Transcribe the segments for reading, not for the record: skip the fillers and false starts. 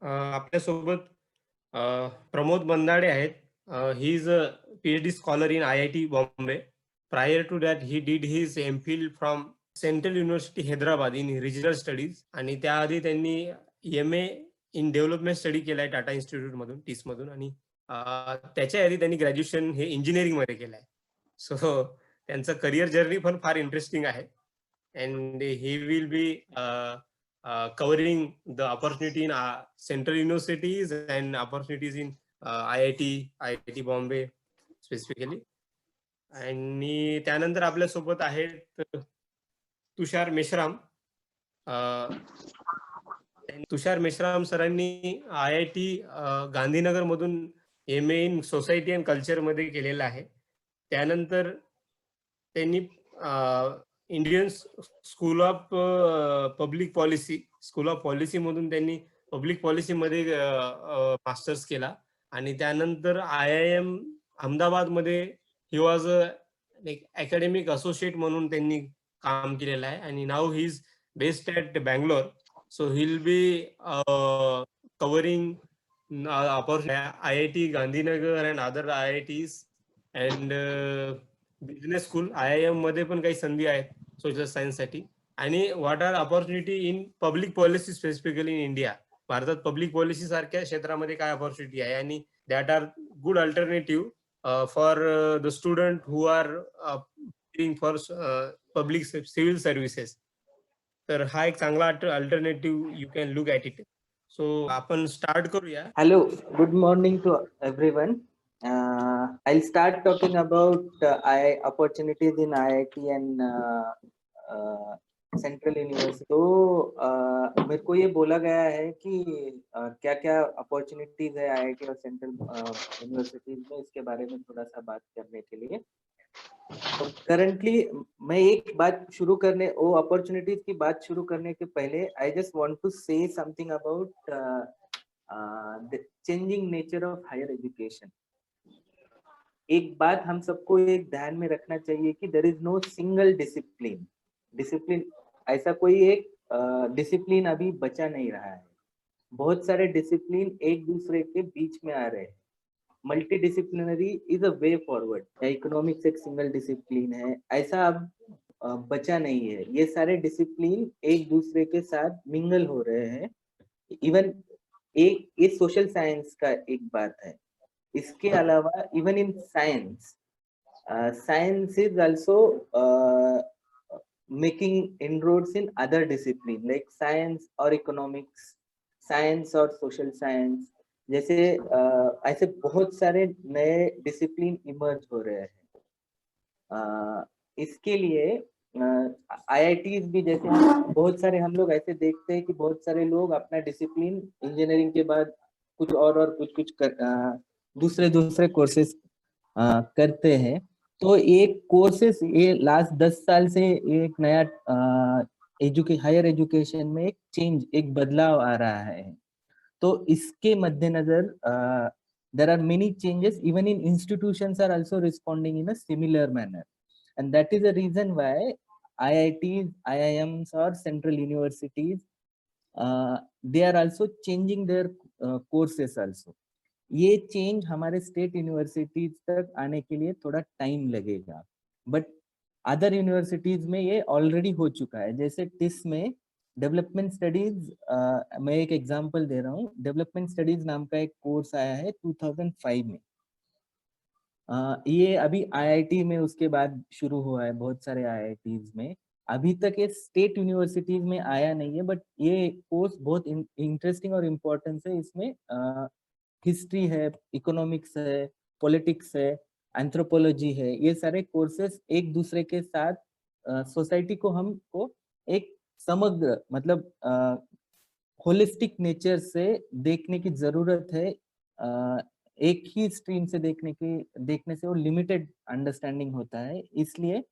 आपल्यासोबत प्रमोद बंदाडे आहेत. He is a PhD scholar in IIT Bombay. Prior to that, he did his MPhil from central university Hyderabad in regional studies आणि त्याआधी त्यांनी MA इन development study केलाय Tata institute मधून, टीस मधून आणि त्याच्या आधी त्यांनी ग्रॅज्युएशन हे इंजिनिअरिंग मध्ये केलंय. सो त्यांचं करिअर जर्नी पण फार इंटरेस्टिंग आहे. And he will B covering the opportunity in central universities and opportunities in IIT Bombay specifically. आणि त्यानंतर आपल्यासोबत आहेत तुषार मेश्राम. तुषार मेश्राम सरांनी IIT गांधीनगर मधून MA in society and culture मध्ये केलेलं आहे. त्यानंतर त्यांनी इंडियन स्कूल ऑफ पॉलिसी मधून त्यांनी पब्लिक पॉलिसी मध्ये मास्टर्स केला आणि त्यानंतर IIM अहमदाबाद मध्ये ही वॉज अकॅडमिक असोसिएट म्हणून त्यांनी काम केलेलं आहे आणि नाव he is based at Bangalore. So he will be covering IIT Gandhinagar and other IITs and business school. IIM मध्ये पण काही संधी आहेत सोशल सायन्स साठी. आणि what are opportunity in public policy specifically in India. भारतात पब्लिक पॉलिसी सारख्या क्षेत्रामध्ये काय अपॉर्च्युनिटी आहे आणि that are good alternative for the student who are for public civil services. तर हा एक चांगला alternative you can look at it. So आपण स्टार्ट करूया. Hello, good morning to everyone. I'll start talking about opportunities in IIT and Central University. तो मेरे को ये बोला गया है कि क्या क्या अपॉर्चुनिटीज है IIT और सेंट्रल यूनिवर्सिटीज में, इसके बारे में थोड़ा सा बात करने के लिए. तो करंटली मैं एक बात शुरू करने वो अपॉर्चुनिटीज की बात शुरू करने के पहले I just want to say something about the changing nature of higher education. एक बात हम सबको एक ध्यान में रखना चाहिए कि there is no single discipline ऐसा कोई एक डिसिप्लिन अभी बचा नहीं रहा है. बहुत सारे डिसिप्लिन एक दूसरे के बीच में आ रहे हैं. Multi disciplinary is a way forward. Economics एक सिंगल डिसिप्लिन है, ऐसा अब बचा नहीं है. ये सारे डिसिप्लिन एक दूसरे के साथ मिंगल हो रहे हैं. इवन एक ये सोशल साइंस का एक बात है. इसके अलावा even in science is also making inroads in other discipline like science और इकोनॉमिक्स, साइंस और सोशल साइंस. जैसे ऐसे बहुत सारे नए डिसिप्लिन इमर्ज हो रहे हैं. इसके लिए IITs भी, जैसे बहुत सारे हम लोग ऐसे देखते हैं कि बहुत सारे लोग अपना डिसिप्लिन इंजीनियरिंग के बाद कुछ और कुछ दूसरे कोर्सेस करते हैं. तो एक कोर्सेस ये लास्ट 10 साल से एक नया हायर एजुकेशन में एक चेंज, एक बदलाव आ रहा है. तो इसके मद्देनजर there are many changes. Even in institutions are also responding in a similar manner, and that is the reason why IITs, IIMs or central universities they are also changing their courses also. ये change हमारे state universities तक आने के लिए थोड़ा time लगेगा, but other universities में ये ऑलरेडी हो चुका है. जैसे टिस में डेवलपमेंट स्टडीज, मैं एक एग्जांपल दे रहा हूँ. डेवलपमेंट स्टडीज नाम का एक कोर्स आया है 2005 में. ये अभी IIT में उसके बाद शुरू हुआ है, बहुत सारे IITs में. अभी तक ये स्टेट यूनिवर्सिटीज में आया नहीं है, बट ये कोर्स बहुत इंटरेस्टिंग और इम्पोर्टेंट है. इसमें हिस्ट्री है, इकोनॉमिक्स है, पॉलिटिक्स है, एंथ्रोपोलॉजी है. ये सारे कोर्सेस एक दूसरे के साथ सोसाइटी को हमको एक समग्र मतलब होलिस्टिक नेचर से देखने की जरूरत है. एक ही स्ट्रीम से देखने से वो लिमिटेड अंडरस्टैंडिंग होता है. इसलिए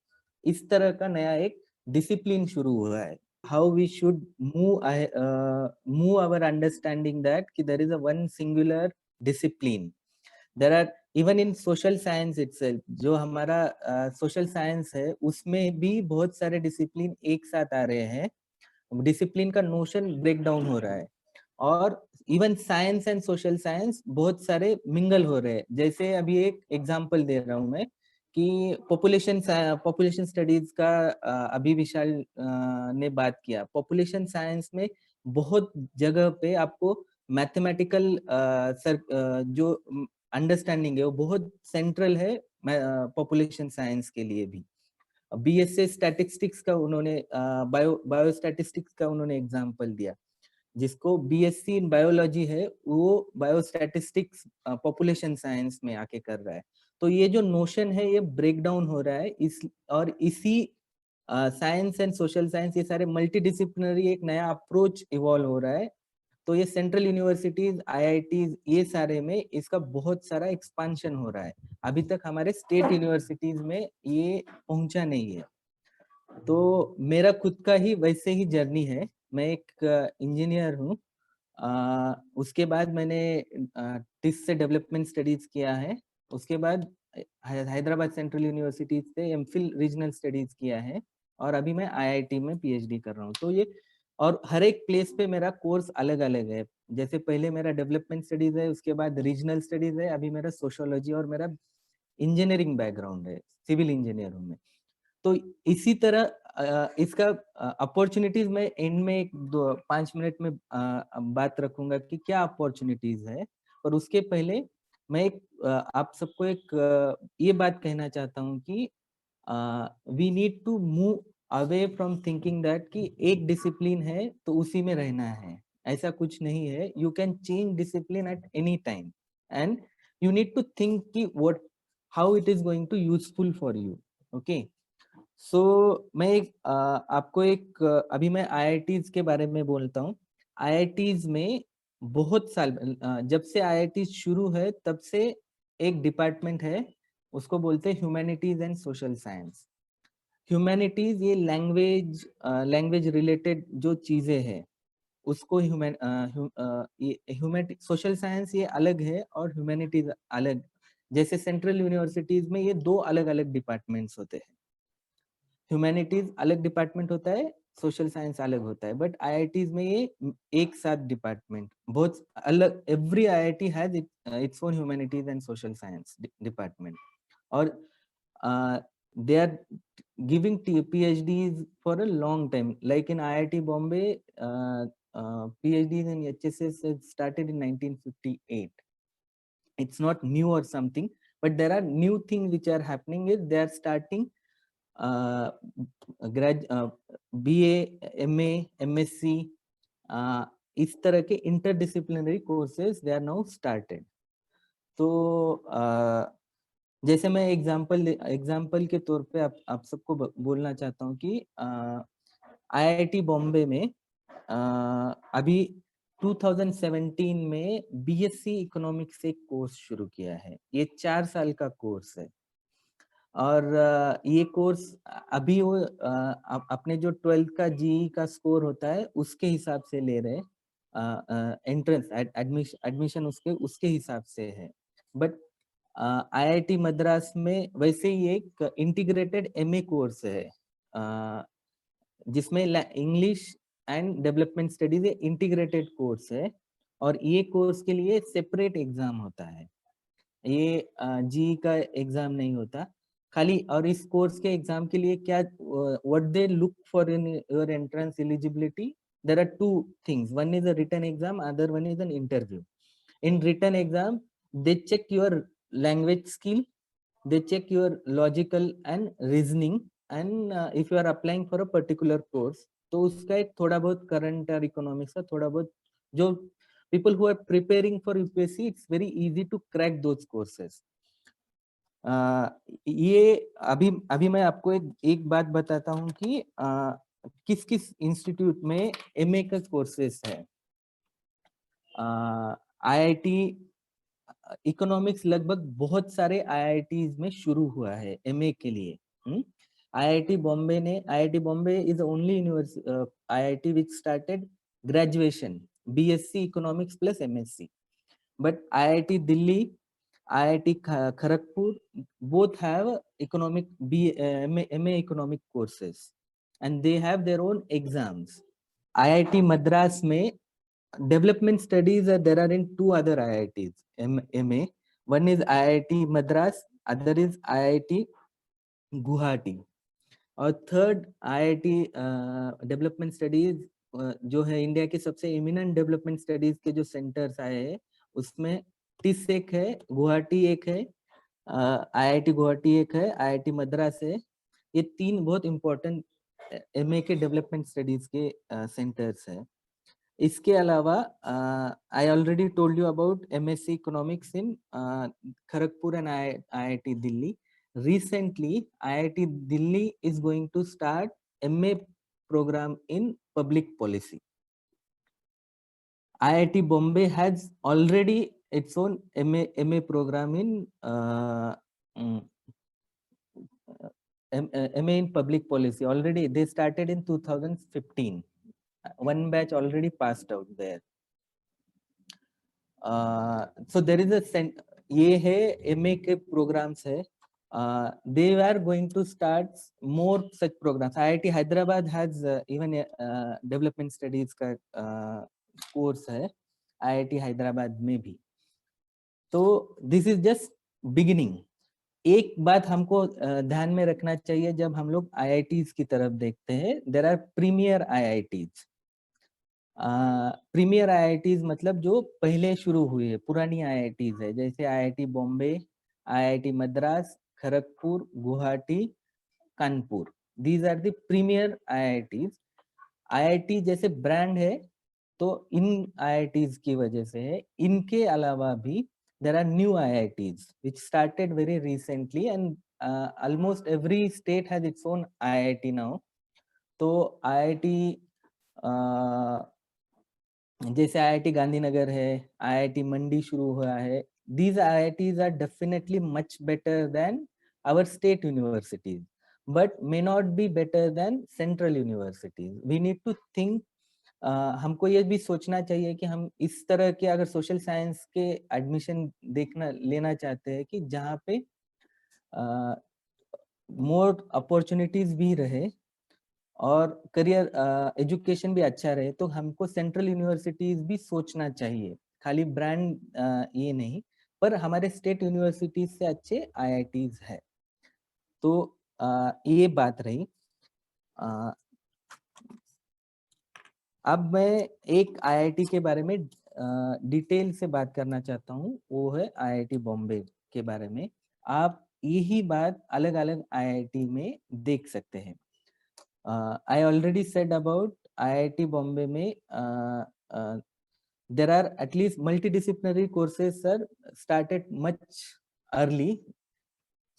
इस तरह का नया एक डिसिप्लिन शुरू हुआ है. How we should move our understanding that there is a one singular discipline. There are even in social science itself, जो हमारा social science है उसमें भी बहुत सारे डिसिप्लिन एक साथ आ रहे हैं. डिसिप्लिन का नोशन ब्रेक डाउन हो रहा है. और even science and social science बहुत सारे मिंगल हो रहे हैं। जैसे अभी एक एग्जांपल दे रहा हूँ मैं कि पॉपुलेशन स्टडीज का अभी विशाल ने बात किया। पॉपुलेशन साइंस में बहुत जगह पे आपको मैथमेटिकल जो अंडरस्टैंडिंग है वो बहुत सेंट्रल है पॉपुलेशन साइंस के लिए भी। बीएससी स्टैटिस्टिक्स का उन्होंने बायो स्टैटिस्टिक्स का उन्होंने एग्जांपल दिया। जिसको बीएससी इन बायोलॉजी है वो बायोस्टैटिस्टिक्स पॉपुलेशन साइंस में आके कर रहा है। तो ये जो नोशन है ये ब्रेक डाउन हो रहा है इसी साइंस एंड सोशल साइंस ये सारे मल्टीडिसिप्लिनरी एक नया अप्रोच इवॉल्व हो रहा है। तो ये सेंट्रल यूनिवर्सिटीज आईआईटीज ये सारे में इसका बहुत सारा एक्सपांशन हो रहा है। अभी तक हमारे स्टेट यूनिवर्सिटीज में ये पहुंचा नहीं है। तो मेरा खुद का ही वैसे ही जर्नी है। मैं एक इंजीनियर हूँ। उसके बाद मैंने टिस से डेवलपमेंट स्टडीज किया है। उसके बाद हैदराबाद सेंट्रल यूनिवर्सिटी से एमफिल रीजनल स्टडीज किया है और अभी मैं आईआईटी में पीएचडी कर रहा हूँ। तो ये और हर एक प्लेस पे मेरा कोर्स अलग अलग है। जैसे पहले मेरा डेवलपमेंट स्टडीज है, उसके बाद रीजनल स्टडीज है, अभी मेरा सोशियोलॉजी और मेरा इंजीनियरिंग बैकग्राउंड है, सिविल इंजीनियर हूँ मैं। तो इसी तरह इसका अपॉर्चुनिटीज में एंड में 5 मिनट में बात रखूंगा कि क्या अपॉर्चुनिटीज है। और उसके पहले मैं आप सबको ये बात कहना चाहता हूँ कि we need to move away from thinking that कि एक डिसिप्लिन है तो उसी में रहना है। ऐसा कुछ नहीं है। You can change discipline at any time and you need to think कि what how it is going to useful for you. Okay, so मैं आपको अभी मैं आईआईटीज के बारे में बोलता हूँ। आईआईटीज में बहुत साल जब से आईआईटीज शुरू है तब से एक डिपार्टमेंट है, उसको बोलते हैं humanities and social science. Humanities ये लैंग्वेज रिलेटेड जो चीजें हैं उसको ह्यूमैनिटी सोशल साइंस ये अलग है और ह्यूमैनिटीज अलग। जैसे सेंट्रल यूनिवर्सिटीज में ये 2 अलग अलग डिपार्टमेंट्स होते हैं। ह्यूमैनिटीज अलग डिपार्टमेंट होता है, सोशल साइंस अलग होता है, बट आईआईटीज में ये एक साथ डिपार्टमेंट बहुत अलग। Every IIT has its own humanities and social science department और they are giving PhDs for a long time. Like in IIT Bombay, PhDs in HSS started in 1958. It's not new or something, but there are new things which are happening is they are starting BA, MA, MSc, इस तरह के interdisciplinary courses they are now started. तो जैसे मैं example के तौर पे आप सबको बोलना चाहता हूँ कि आईआईटी बॉम्बे में अभी 2017 में बीएससी इकोनॉमिक्स एक कोर्स शुरू किया है। ये 4 साल का कोर्स है और ये कोर्स अभी वो अपने जो 12th का जीई का स्कोर होता है उसके हिसाब से ले रहे, एंट्रेंस एडमिशन उसके हिसाब से है। बट आईआईटी मद्रास में वैसे ही एक इंटीग्रेटेड एमए कोर्स है जिसमें English and development studies integrated course है और ये कोर्स के लिए सेपरेट एग्जाम होता है। ये जी का एग्जाम नहीं होता खाली। और इस कोर्स के एग्जाम के लिए क्या what they look for in your entrance eligibility, there are 2 things. One is a written exam, other one is an interview. In written exam they check your language skill, they check your logical and reasoning, and if you are applying for a particular course तो उसका एक थोड़ा बहुत current और economics का थोड़ा बहुत जो people who are preparing for UPSC it's very easy to crack those courses. ये अभी मैं आपको एक बात बताता हूँ कि किस किस इंस्टीट्यूट में एमए का कोर्सेस है। आईआईटी इकोनॉमिक्स लगभग बहुत सारे आईआईटीज में शुरू हुआ है एमए के लिए। IIT Bombay is only IIT which started graduation BSc economics plus MSc. But IIT Delhi, IIT Kharagpur both have MA economic courses and they have their own exams. IIT Madras में development studies there are in two other IITs, MA. One is IIT Madras, other is IIT Guwahati. और third IIT development studies जो है India के सबसे imminent development studies के जो centres आए हैं उसमें टिस एक है, गुवाहाटी एक है, IIT गुवाहाटी एक है, IIT मद्रास है। ये तीन बहुत इम्पोर्टेंट MA के डेवलपमेंट स्टडीज के सेंटर्स है। इसके अलावा I already told you about MSc economics in Kharagpur and IIT Delhi. Recently, IIT Delhi is going to start MA program in public policy. IIT Bombay has already its own MA program in MA in public policy. Already they started in 2015. One batch already passed out there. So there is a ये है MA के programs है. They are going to start more such programs. IIT Hyderabad has even development studies का course है IIT Hyderabad में भी. तो this is just beginning. एक बात हमको ध्यान में रखना चाहिए जब हम लोग IITs की तरफ देखते हैं, there are premier IITs. Premier IITs मतलब जो पहले शुरू हुई है, पुरानी IITs है, जैसे IIT Bombay, IIT Madras, Kharagpur, Guwahati, Kanpur. These are the premier IITs. IIT जैसे ब्रांड है तो इन IITs की वजह से है. इनके अलावा भी there are new IITs which started very recently and almost every state has its own IIT now. तो IIT जैसे IIT गांधीनगर है, IIT मंडी शुरू हुआ है. These IITs are definitely much better than our state universities, but may not be better than central universities. We need to think. हमको ये भी सोचना चाहिए कि हम इस तरह के अगर सोशल साइंस के एडमिशन लेना चाहते हैं कि जहाँ पे मोर अपॉर्चुनिटीज भी रहे और करियर एजुकेशन भी अच्छा रहे, तो हमको सेंट्रल यूनिवर्सिटीज भी सोचना चाहिए. खाली ब्रांड ये नहीं, पर हमारे स्टेट यूनिवर्सिटीज से अच्छे IITs है. तो ये बात रही. अब मैं एक IIT के बारे में डिटेल से बात करना चाहता हूँ, वो है IIT बॉम्बे के बारे में. आप यही बात अलग अलग IIT में देख सकते हैं. I already said about IIT Bombay में there are at least multidisciplinary courses are started much early.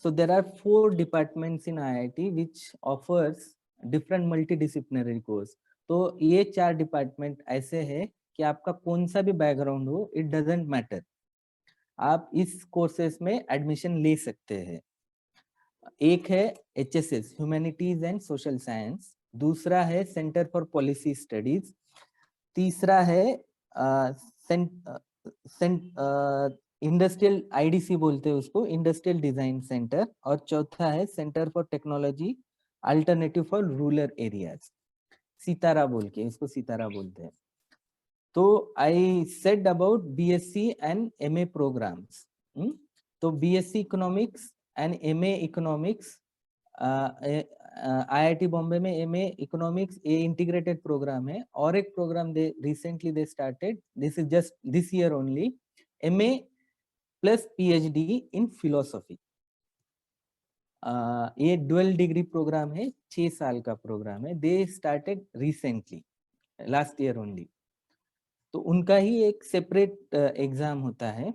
So there are 4 departments in IIT which offers different multidisciplinary course. तो ये 4 डिपार्टमेंट ऐसे है कि आपका कौन सा भी बैकग्राउंड हो, इट डजंट मैटर, आप इस कोर्सेस में एडमिशन ले सकते हैं. एक है HSS humanities and social science, दूसरा है सेंटर फॉर पॉलिसी स्टडीज, तीसरा है इंडस्ट्रियल IDC बोलते हैं उसको, इंडस्ट्रियल डिजाइन सेंटर, और चौथा है centre for technology alternative for rural areas, CTARA बोल के, इसको सितारा बोलते हैं. तो I said about BSc and MA programmes. तो BSc economics and MA economics, IIT Bombay में MA इकोनॉमिक्स ये इंटीग्रेटेड प्रोग्राम है. और एक programme they recently they started, this is just this year only, MA plus PhD in philosophy. ये dual degree programme है, 6 साल का प्रोग्राम है. They started recently last year only. तो उनका ही एक सेपरेट एग्जाम होता है.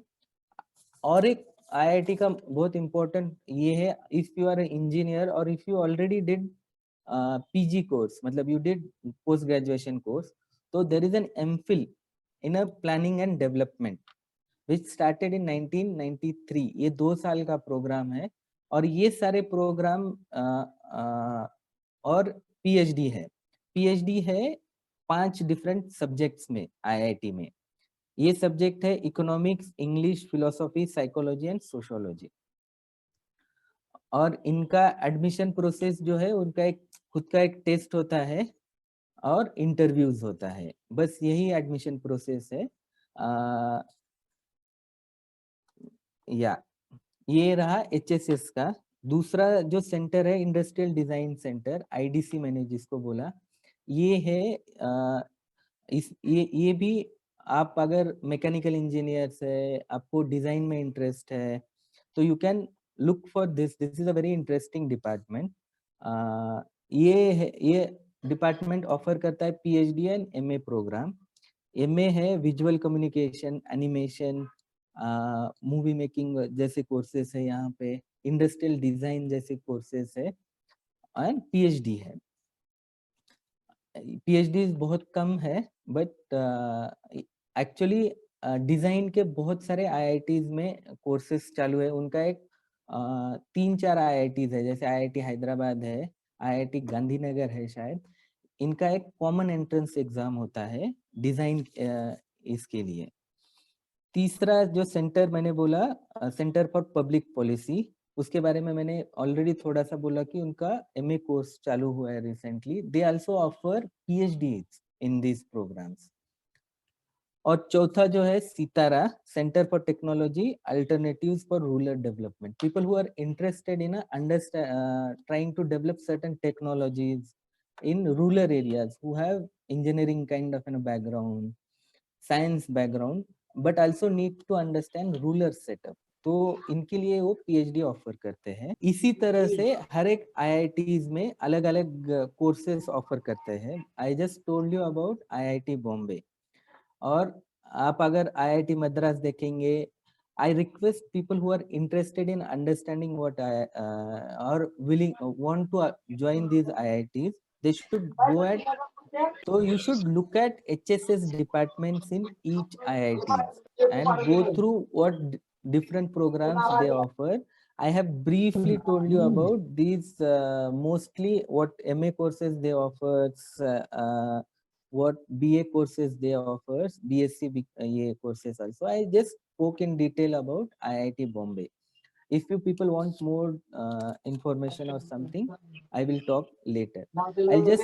और एक IIT का बहुत इम्पोर्टेंट ये है, इफ यू आर इंजीनियर और if you already did PG course, मतलब you did post graduation course, तो there is an MPhil in a planning and development which started in 1993. ये 2 साल का प्रोग्राम है. और ये सारे प्रोग्राम और PhD है. PhD है 5 डिफरेंट सब्जेक्ट्स में IIT में. ये सब्जेक्ट है economics, English, philosophy, psychology and sociology. और इनका एडमिशन प्रोसेस जो है, उनका एक खुद का एक टेस्ट होता है और इंटरव्यूज होता है, बस यही एडमिशन प्रोसेस है। या ये रहा HSS का। दूसरा जो सेंटर है इंडस्ट्रियल डिजाइन सेंटर, IDC मैंने जिसको बोला, ये है ये भी आप अगर मैकेनिकल इंजीनियर्स है, आपको डिजाइन में इंटरेस्ट है, तो you can look for this is a very interesting department. ये डिपार्टमेंट ऑफर करता है PhD and MA programme. MA है visual communication, animation, movie making जैसे कोर्सेस है यहाँ पे, इंडस्ट्रियल डिजाइन जैसे कोर्सेस है, एंड PhD है। PhD बहुत कम है, बट एक्चुअली डिजाइन के बहुत सारे IITs में कोर्सेस चालू है। उनका एक 3-4 IITs है, जैसे IIT हैदराबाद है, IIT गांधीनगर है शायद। इनका एक कॉमन एंट्रेंस एग्जाम होता है डिजाइन इसके लिए। तीसरा जो सेंटर मैंने बोला, सेंटर फॉर पब्लिक पॉलिसी, उसके बारे में मैंने ऑलरेडी थोड़ा सा बोला कि उनका MA कोर्स चालू हुआ है recently. They also offer PhDs in this programmes. और चौथा जो है CTARA, centre for technology alternatives for rural development, people who are interested in trying to develop certain technologies in rural areas, who have engineering kind of a background, science background, but also need to understand rural setup, तो इनके लिए वो PhD offer करते हैं। इसी तरह से हर एक IITs में अलग अलग कोर्सेस ऑफर करते हैं। I just told you about IIT Bombay. और आप अगर IIT मद्रास देखेंगे, I request people who are interested in understanding what I or willing want to join these IITs, they should go at, so you should look at HSS departments in each IITs and go through what different programs they offer. I have briefly told you about these, mostly what MA courses they offer, what BA courses they offers, BSc ये courses also. I just spoke in detail about IIT Bombay. If you people want more information or something, I will talk later.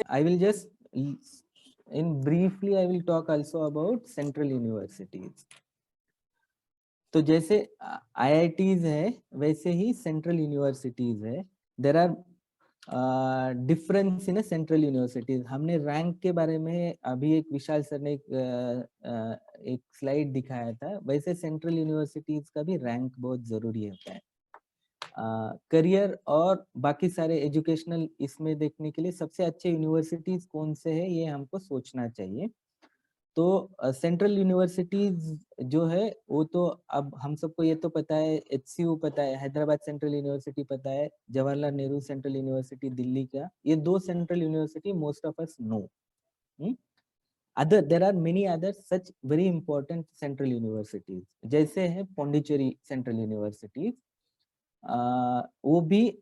I will just in briefly I will talk also about central universities. तो जैसे IITs है, वैसे ही central universities है। There are difference in central universities. हमने rank के बारे में अभी एक विशाल सर ने एक स्लाइड दिखाया था, वैसे सेंट्रल यूनिवर्सिटीज का भी रैंक बहुत जरूरी होता है। करियर और बाकी सारे एजुकेशनल इसमें देखने के लिए सबसे अच्छे यूनिवर्सिटीज कौन से है, ये हमको सोचना चाहिए। तो सेंट्रल यूनिवर्सिटीज जो है वो तो अब हम सबको ये तो पता है, HCU पता है, हैदराबाद सेंट्रल यूनिवर्सिटी पता है, जवाहरलाल नेहरू सेंट्रल यूनिवर्सिटी दिल्ली का, ये 2 central university most of us know. Other there are many other such very important central universities, जैसे है पौंडीचेरी सेंट्रल यूनिवर्सिटीज, वो भी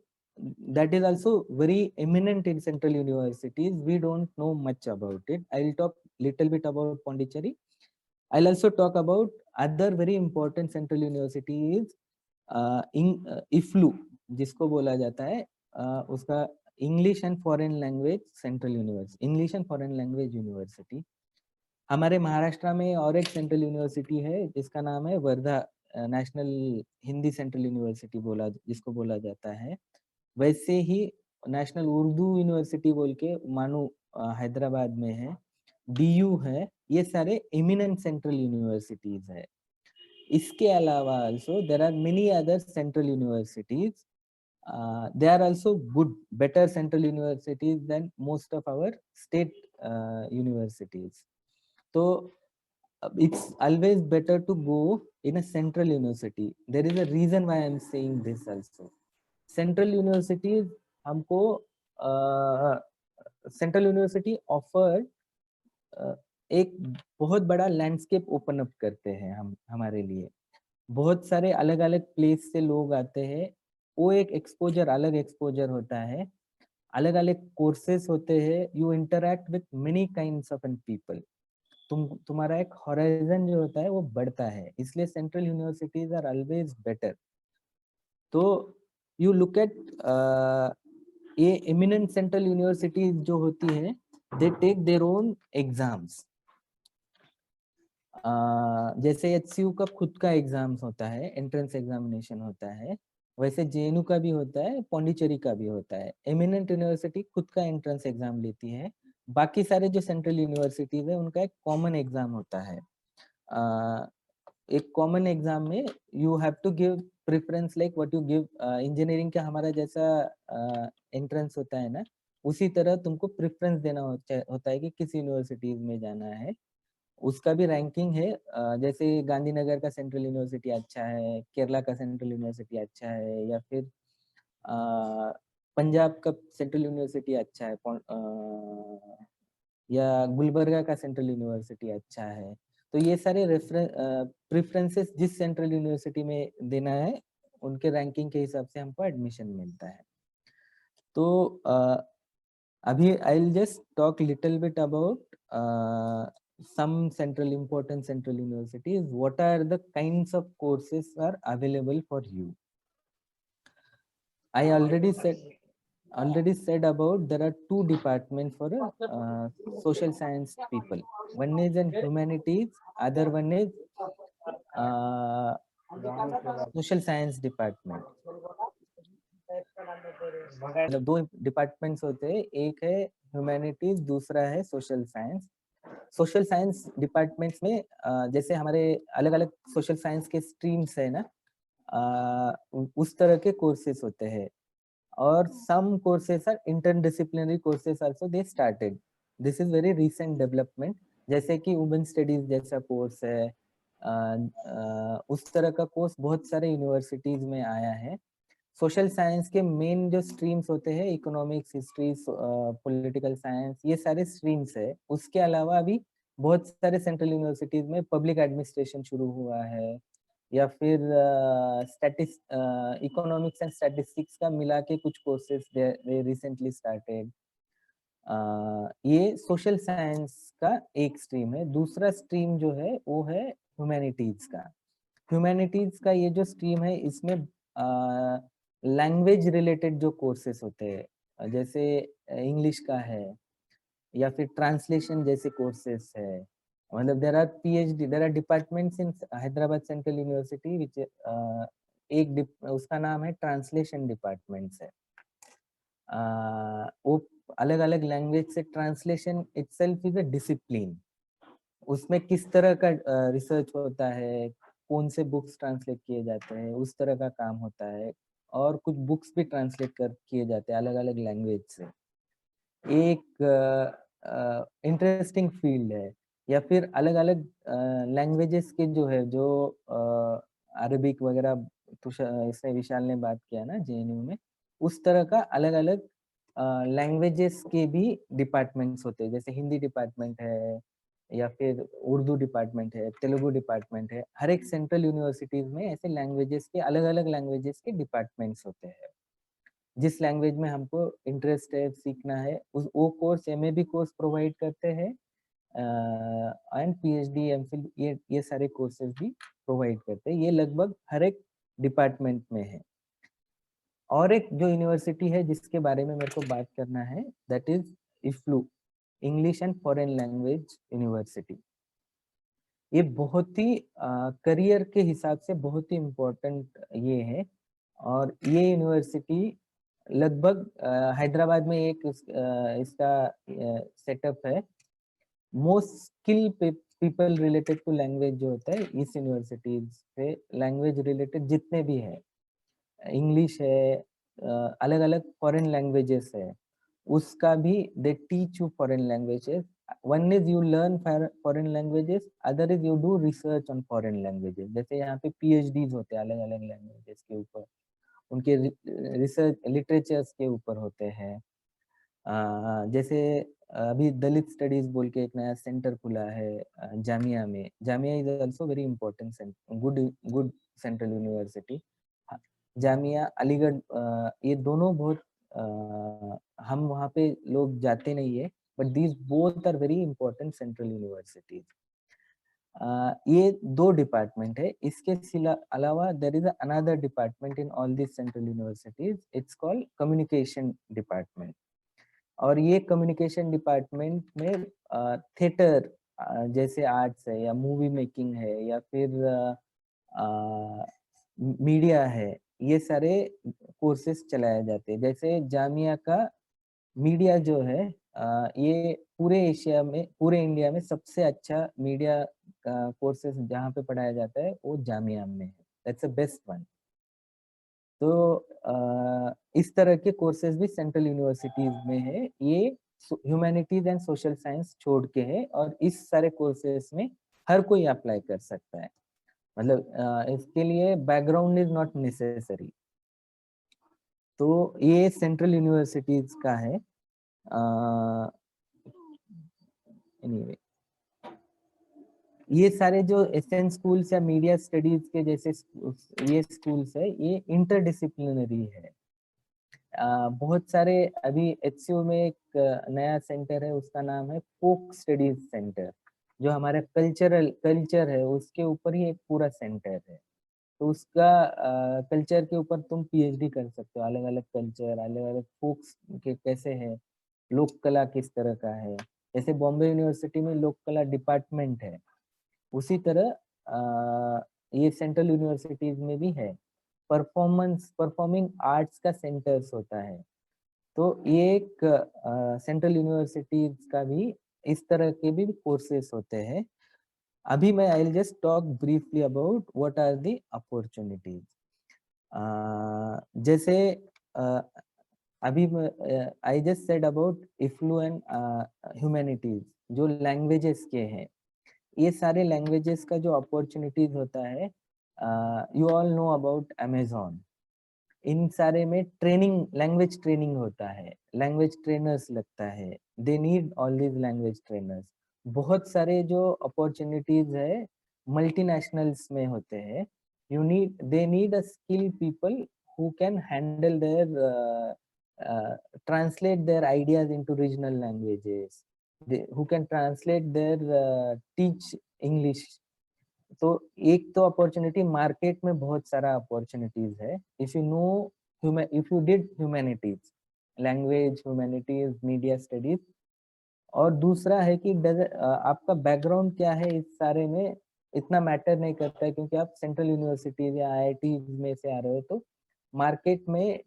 that is also very eminent in central universities. We don't know much about it. I will talk little bit about Pondicherry. I'll also talk about other very important central universities, IFLU जिसको बोला जाता है, उसका English and foreign language central university, English and foreign language university. हमारे महाराष्ट्र में और एक central university है जिसका नाम है Wardha national Hindi central university बोला, जिसको बोला जाता है। वैसे ही नेशनल उर्दू यूनिवर्सिटी बोल के मानो हैदराबाद में है, DU है, ये सारे एमिनेंट सेंट्रल यूनिवर्सिटीज है। इसके अलावा also there are many other central universities. They are also good, better central universities than most of our state universities. So it's always better to go in a central university. There is a reason why I am saying this also. Central universities हमको central university offer एक बहुत बड़ा landscape open up करते हैं हम हमारे लिए। बहुत सारे अलग अलग प्लेस से लोग आते हैं, वो एक एक्सपोजर, अलग एक्सपोजर होता है, अलग अलग कोर्सेस होते हैं, you interact with many kinds of people, तुम्हारा एक हॉराइजन जो होता है वो बढ़ता है, इसलिए central universities are always better. तो यू लुक एट ये एमिनेंट सेंट्रल यूनिवर्सिटीज जो होती है, they take their own exams. जैसे HCU का खुद का एग्जाम्स होता है, एंट्रेंस एग्जामिनेशन होता है, वैसे JNU का भी होता है, पौंडीचेरी का भी होता है। एमिनेंट यूनिवर्सिटी खुद का एंट्रेंस एग्जाम लेती है, बाकी सारे जो सेंट्रल यूनिवर्सिटीज है उनका एक कॉमन एग्जाम होता है। एक कॉमन एग्जाम में you have to give preference like what you give engineering का हमारा जैसा एंट्रेंस होता है ना, उसी तरह तुमको प्रेफरेंस देना होता है कि किस यूनिवर्सिटीज में जाना है। उसका भी रैंकिंग है, जैसे गांधीनगर का सेंट्रल यूनिवर्सिटी अच्छा है, केरला का सेंट्रल यूनिवर्सिटी अच्छा है, या फिर पंजाब का सेंट्रल यूनिवर्सिटी अच्छा है, या गुलबर्गा का सेंट्रल यूनिवर्सिटी अच्छा है। तो ये सारे प्रेफरेंसेस जिस सेंट्रल यूनिवर्सिटी में देना है उनके रैंकिंग के हिसाब से हमको एडमिशन मिलता है। तो अभी आई will just talk little bit about some important central universities. What are the kinds of courses are available for you? I already said about there are two departments for social science people. One is in humanities, other one is social science department. मतलब दो departments होते हैं, एक है humanities, दूसरा है social science. Social science departments में जैसे हमारे अलग अलग सोशल साइंस के स्ट्रीम्स है ना, उस तरह के कोर्सेस होते हैं। और some courses are interdisciplinary courses also they started, this is very recent development. जैसे कि वुमेन स्टडीज जैसा कोर्स है, उस तरह का कोर्स बहुत सारे यूनिवर्सिटीज में आया है। सोशल साइंस के मेन जो स्ट्रीम्स होते हैं, इकोनॉमिक्स, हिस्ट्री, पॉलिटिकल साइंस, ये सारे स्ट्रीम्स है। उसके अलावा अभी बहुत सारे सेंट्रल यूनिवर्सिटीज में पब्लिक एडमिनिस्ट्रेशन शुरू हुआ है, या फिर इकोनॉमिक्स एंड स्टैटिस्टिक्स का मिला के कुछ कोर्सेज दे रिसेंटली स्टार्टेड। ये सोशल साइंस का एक स्ट्रीम है। दूसरा स्ट्रीम जो है वो है ह्यूमैनिटीज का। ह्यूमैनिटीज का ये जो स्ट्रीम है, इसमें लैंग्वेज रिलेटेड जो कोर्सेस होते हैं, जैसे इंग्लिश का है, या फिर ट्रांसलेशन जैसे कोर्सेस है। मतलब there are PhD, there are departments in Hyderabad central university which उसका नाम है ट्रांसलेशन डिपार्टमेंट्स है। वो अलग अलग लैंग्वेज से translation itself is a discipline. उसमें किस तरह का रिसर्च होता है, कौन से बुक्स ट्रांसलेट किए जाते हैं, उस तरह का काम होता है। और कुछ बुक्स भी ट्रांसलेट कर किए जाते हैं अलग अलग लैंग्वेज से। एक इंटरेस्टिंग फील्ड है। या फिर अलग अलग लैंग्वेजेस के जो है, जो अरबिक वगैरह, इसने विशाल ने बात किया ना JNU में, उस तरह का अलग अलग लैंग्वेजेस के भी डिपार्टमेंट्स होते हैं। जैसे हिंदी डिपार्टमेंट है, या फिर उर्दू डिपार्टमेंट है, तेलुगु डिपार्टमेंट है। हर एक सेंट्रल यूनिवर्सिटीज में ऐसे लैंग्वेजेस के, अलग अलग लैंग्वेजेस के डिपार्टमेंट्स होते हैं। जिस लैंग्वेज में हमको इंटरेस्ट है, सीखना है, उस वो कोर्स MA भी कोर्स प्रोवाइड करते हैं, एंड PhD, MPhil, ये सारे कोर्सेज भी प्रोवाइड करते हैं। ये लगभग हर एक डिपार्टमेंट में है। और एक जो यूनिवर्सिटी है जिसके बारे में मेरे को बात करना है, that is IFLU, English and foreign language university. ये बहुत ही करियर के हिसाब से बहुत ही इम्पोर्टेंट ये है। और ये यूनिवर्सिटी लगभग हैदराबाद में एक इसका सेटअप है। Most skill people related to language जो होता है, इस यूनिवर्सिटीज से लैंग्वेज रिलेटेड जितने भी है, इंग्लिश है, अलग अलग फॉरेन लैंग्वेजेस है, उसका भी they teach you foreign languages. One is you learn foreign languages, other is you do research on foreign languages. जैसे यहाँ पे PhDs होते हैं अलग अलग लैंग्वेजेस के ऊपर, उनके रिसर्च लिटरेचर्स के ऊपर होते हैं। जैसे अभी दलित स्टडीज बोल के एक नया सेंटर खुला है जामिया में। Jamia is also very important, good central university. Jamia, Aligarh, ये दोनों बहुत हम वहाँ पे लोग जाते नहीं है, but these both are very important central universities. ये दो डिपार्टमेंट है। इसके अलावा there is another department in all this central universities, it's called communication department. और ये कम्युनिकेशन डिपार्टमेंट में थिएटर जैसे आर्ट्स है या मूवी मेकिंग है या फिर मीडिया है, ये सारे कोर्सेज चलाए जाते हैं। जैसे जामिया का मीडिया जो है ये पूरे एशिया में, पूरे इंडिया में सबसे अच्छा मीडिया का कोर्सेज जहाँ पे पढ़ाया जाता है वो जामिया में है। That's the best one. तो इस तरह के कोर्सेज भी सेंट्रल यूनिवर्सिटीज में है। ये ह्यूमैनिटीज एंड सोशल साइंस छोड़ के है और इस सारे कोर्सेज में हर कोई अप्लाई कर सकता है। मतलब इसके लिए बैकग्राउंड इज नॉट नेसेसरी। तो ये सेंट्रल यूनिवर्सिटीज का है। एनीवे ये सारे जो एसएन स्कूल्स या मीडिया स्टडीज के जैसे ये स्कूल्स है, ये इंटरडिसिप्लिनरी है। बहुत सारे अभी एचसीयू में एक नया सेंटर है, उसका नाम है फोक स्टडीज सेंटर, जो हमारा कल्चर है उसके ऊपर ही एक पूरा सेंटर है। तो उसका कल्चर के ऊपर तुम पीएचडी कर सकते हो। अलग अलग कल्चर, अलग अलग फोक्स के कैसे है, लोक कला किस तरह का है। जैसे बॉम्बे यूनिवर्सिटी में लोक कला डिपार्टमेंट है, उसी तरह ये सेंट्रल यूनिवर्सिटीज में भी है। परफॉर्मिंग आर्ट्स का सेंटर्स होता है। तो ये एक सेंट्रल यूनिवर्सिटीज का भी इस तरह के भी कोर्सेस होते हैं। अभी मैं I will just talk briefly about what are the opportunities. जैसे अभी I just said about affluent humanities, जो लैंग्वेजेस के हैं, ये सारे लैंग्वेजेस का जो अपॉर्चुनिटीज होता है, you all know about Amazon. इन सारे में ट्रेनिंग, लैंग्वेज ट्रेनिंग होता है, लैंग्वेज ट्रेनर्स लगता है। They need all these language trainers. बहुत सारे जो अपॉर्चुनिटीज है मल्टीनेशनल्स में होते हैं। They need a skill people who can handle their translate their ideas into regional languages, who can translate their teach English। तो एक तो अपॉर्चुनिटी, मार्केट में बहुत सारा अपॉर्चुनिटीज है। If you know if you did humanities, language humanities, media studies. और दूसरा है कि आपका बैकग्राउंड क्या है, इस सारे में इतना मैटर नहीं करता है, क्योंकि आप सेंट्रल यूनिवर्सिटीज या आईआईटी में से आ रहे हो। तो मार्केट में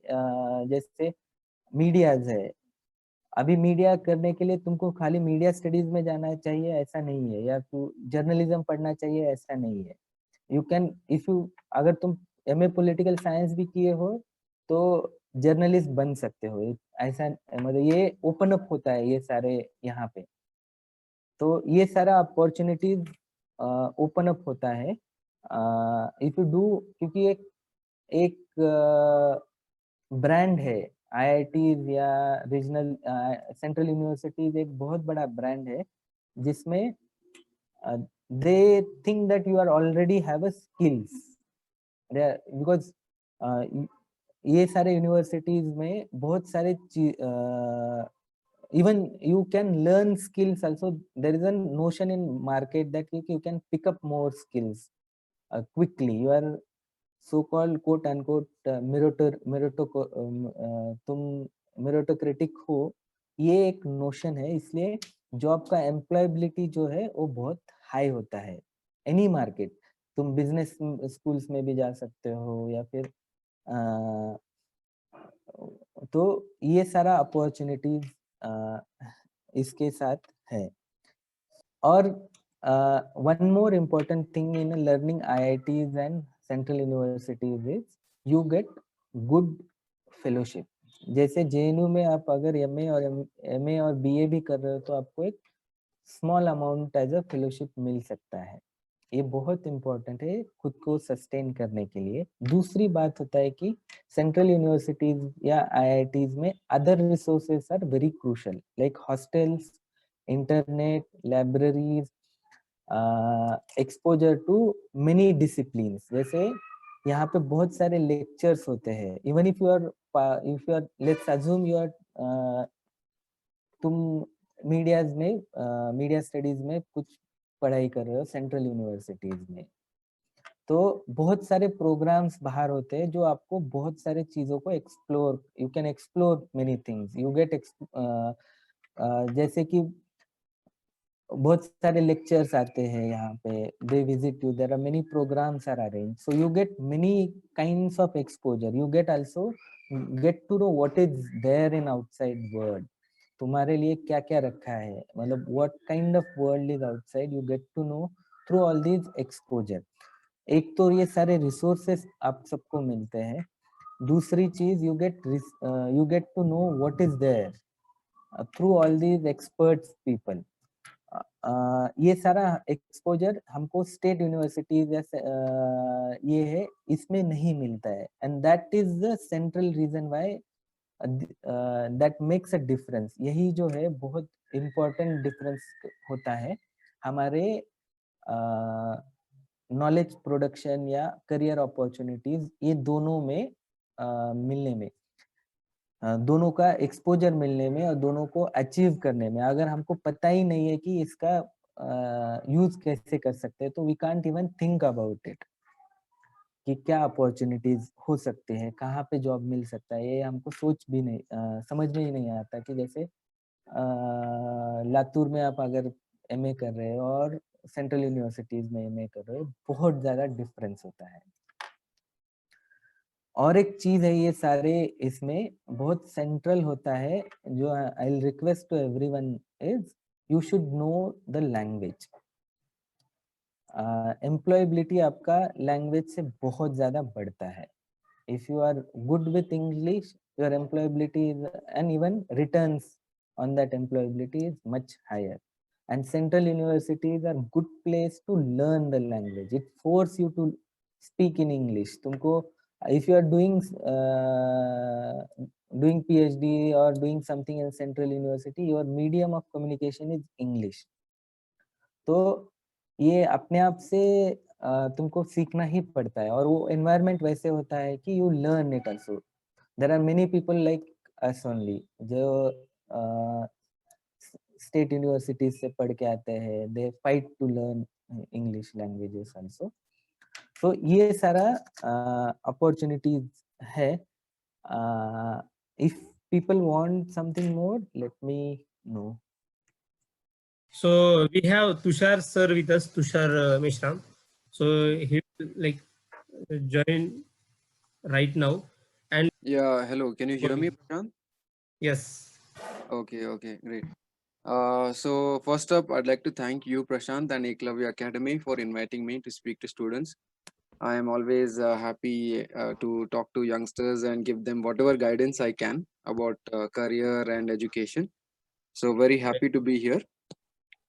जैसे मीडियाज है, अभी मीडिया करने के लिए तुमको खाली मीडिया स्टडीज में जाना चाहिए ऐसा नहीं है, या तो जर्नलिज्म पढ़ना चाहिए ऐसा नहीं है। यू कैन, इफ यू, अगर तुम एमए पॉलिटिकल साइंस भी किए हो तो जर्नलिस्ट बन सकते हो। ऐसा मतलब ये ओपन अप होता है ये सारे यहाँ पे। तो ये सारा अपॉर्चुनिटीज ओपन अप होता है इफ यू डू। क्योंकि एक एक ब्रांड है आईआईटीज या रीजनल सेंट्रल यूनिवर्सिटीज, एक बहुत बड़ा ब्रांड है जिसमें they think that you are already have a skills, because ये सारे यूनिवर्सिटीज में बहुत सारे even you can learn skills also. There is a notion in market that you can pick up more skills quickly. You are so called quote unquote तुम meritocratic हो, ये एक notion है। इसलिए जॉब का एम्प्लॉयबिलिटी जो है वो बहुत हाई होता है एनी मार्केट। तुम बिजनेस स्कूल्स में भी जा सकते हो या फिर तो ये सारा अपॉर्चुनिटीज इसके साथ है। और one more important thing in learning IITs and central universities is you get good fellowship। जैसे जेएनयू में आप अगर एमए और बीए भी कर रहे हो तो आपको एक small amount as a fellowship मिल सकता है। ये बहुत इंपॉर्टेंट है खुद को सस्टेन करने के लिए। दूसरी बात होता है कि सेंट्रल यूनिवर्सिटीज या आईआईटीज में other resources are very crucial, like hostels, internet, libraries, exposure to many disciplines. जैसे यहाँ पे बहुत सारे लेक्चर्स होते हैं। Even if you are let's assume you are तुम मीडिया स्टडीज में कुछ पढ़ाई कर रहे हो सेंट्रल यूनिवर्सिटीज में, तो बहुत सारे प्रोग्राम्स बाहर होते हैं जो आपको बहुत सारे चीजों को explore, you can explore many things, you get जैसे कि बहुत सारे लेक्चर्स आते हैं यहाँ पे, they visit you, there are many programmes are arrange, so you get many kinds of exposure, you get also get to know what is there in outside world, तुम्हारे लिए क्या क्या रखा है, मतलब what kind of world is outside, you get to know through all these exposure. एक तो ये सारे रिसोर्सेस आप सबको मिलते हैं, दूसरी चीज you get to know what is there through all these experts people. ये सारा एक्सपोजर हमको स्टेट यूनिवर्सिटीज ये है इसमें नहीं मिलता है, and that is the central region why that makes a difference. यही जो है बहुत इम्पोर्टेंट डिफरेंस होता है हमारे नॉलेज प्रोडक्शन या करियर अपॉर्चुनिटीज, ये दोनों में मिलने में, दोनों का एक्सपोजर मिलने में और दोनों को अचीव करने में। अगर हमको पता ही नहीं है कि इसका यूज कैसे कर सकते हैं, तो we can't even think about it कि क्या अपॉर्चुनिटीज हो सकते हैं, कहाँ पे जॉब मिल सकता है, ये हमको सोच भी नहीं, समझ में ही नहीं आता कि जैसे लातूर में आप अगर एमए कर रहे हो और सेंट्रल यूनिवर्सिटीज में एमए कर रहे हो, बहुत ज्यादा डिफरेंस होता है। और एक चीज है, ये सारे इसमें बहुत सेंट्रल होता है, जो I will request to everyone is you should know the language. Employability आपका लैंग्वेज से बहुत ज्यादा बढ़ता है। If you are good with English, your employability is, and even returns on that employability is much higher, and central universities are good place to learn the language. It force you to speak in English. तुमको if you are doing PhD or doing something in central university, your medium of communication is English. तो ये अपने आप से तुमको सीखना ही पड़ता है, और वो environment वैसे होता है कि you learn it also. There are many people like us only जो स्टेट यूनिवर्सिटीज से पढ़ के आते हैं, they fight to learn English languages also. तो ये सारा अपॉर्चुनिटीज है। If people want something more, let me know. So we have Tushar sir with us, Tushar Mishram. So he will like join right now. And Yeah, hello. Can you hear me, Prashant? yes, Okay, great. So first up, I'd like to thank you, Prashant, and Eklavya Academy for inviting me to speak to students. I am always happy to talk to youngsters and give them whatever guidance I can about career and education. So very happy to be here.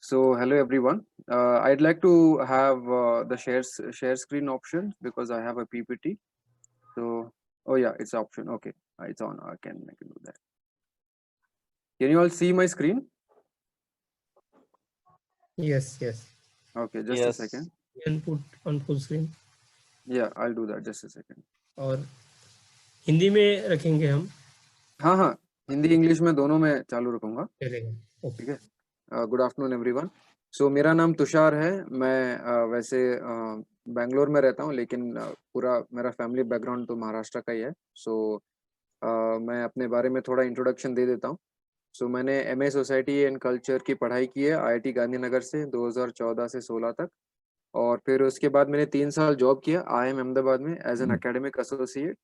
So hello everyone. I'd like to have the share screen option because I have a PPT. So oh yeah, it's option. Okay, it's on. I can do that. Can you all see my screen? yes. Okay, just a Yes. second. You can put on full screen. Yeah, I'll do that. Just a second. और हिंदी में रखेंगे हम। हाँ, Hindi English में दोनों में चालू रखूंगा। चलेगा। ठीक है। Good afternoon everyone. सो मेरा नाम तुषार है। मैं वैसे बेंगलोर में रहता हूँ, लेकिन पूरा मेरा फैमिली बैकग्राउंड तो महाराष्ट्र का ही है। सो मैं अपने बारे में थोड़ा इंट्रोडक्शन दे देता हूँ। सो मैंने MA सोसाइटी एंड कल्चर की पढ़ाई की है IIT गांधीनगर से 2014 से 16 तक, और फिर उसके बाद मैंने 3 साल जॉब किया IIM अहमदाबाद में एज एन एकेडमिक एसोसिएट।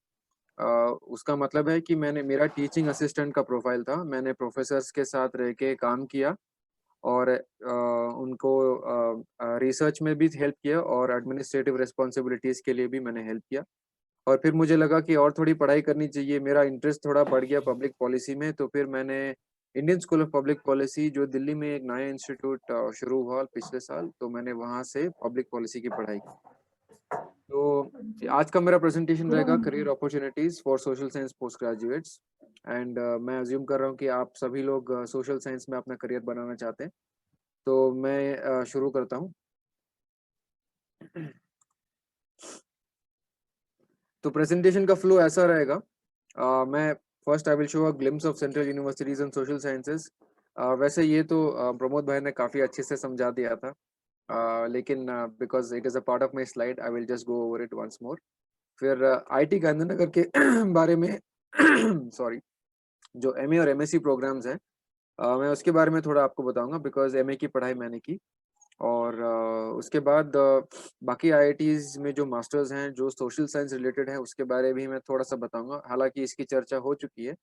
उसका मतलब है कि मेरा टीचिंग असिस्टेंट का प्रोफाइल था। मैंने प्रोफेसर्स के साथ रह के काम किया और उनको रिसर्च में भी हेल्प किया और एडमिनिस्ट्रेटिव रिस्पॉन्सिबिलिटीज़ के लिए भी मैंने हेल्प किया। और फिर मुझे लगा कि और थोड़ी पढ़ाई करनी चाहिए, मेरा इंटरेस्ट थोड़ा बढ़ गया पब्लिक पॉलिसी में। तो फिर मैंने Indian school of public policy, जो दिल्ली में एक नया इंस्टीट्यूट शुरू हुआ पिछले साल, तो मैंने वहाँ से पब्लिक पॉलिसी की पढ़ाई की। तो आज का मेरा प्रेजेंटेशन रहेगा career opportunities for social science post graduates. And मैं अज्यूम कर रहा हूँ कि आप सभी लोग सोशल साइंस में अपना करियर बनाना चाहते हैं। तो मैं शुरू करता हूँ। तो प्रेजेंटेशन का फ्लो ऐसा रहेगा। मैं first I will show a glimpse of central universities and social sciences. वैसे ये तो प्रमोद भाई ने काफ़ी अच्छे से समझा दिया था। लेकिन because it is a part of my slide I will just go over it once more. फिर आईटी गांधीनगर के बारे में सॉरी, जो एमए और एमएससी प्रोग्राम्स हैं, मैं उसके बारे में थोड़ा आपको बताऊंगा बिकॉज एमए की पढ़ाई मैंने की। और उसके बाद बाकी आईआईटीज में जो मास्टर्स हैं जो सोशल साइंस रिलेटेड है उसके बारे में भी मैं थोड़ा सा बताऊंगा। हालांकि इसकी चर्चा हो चुकी है,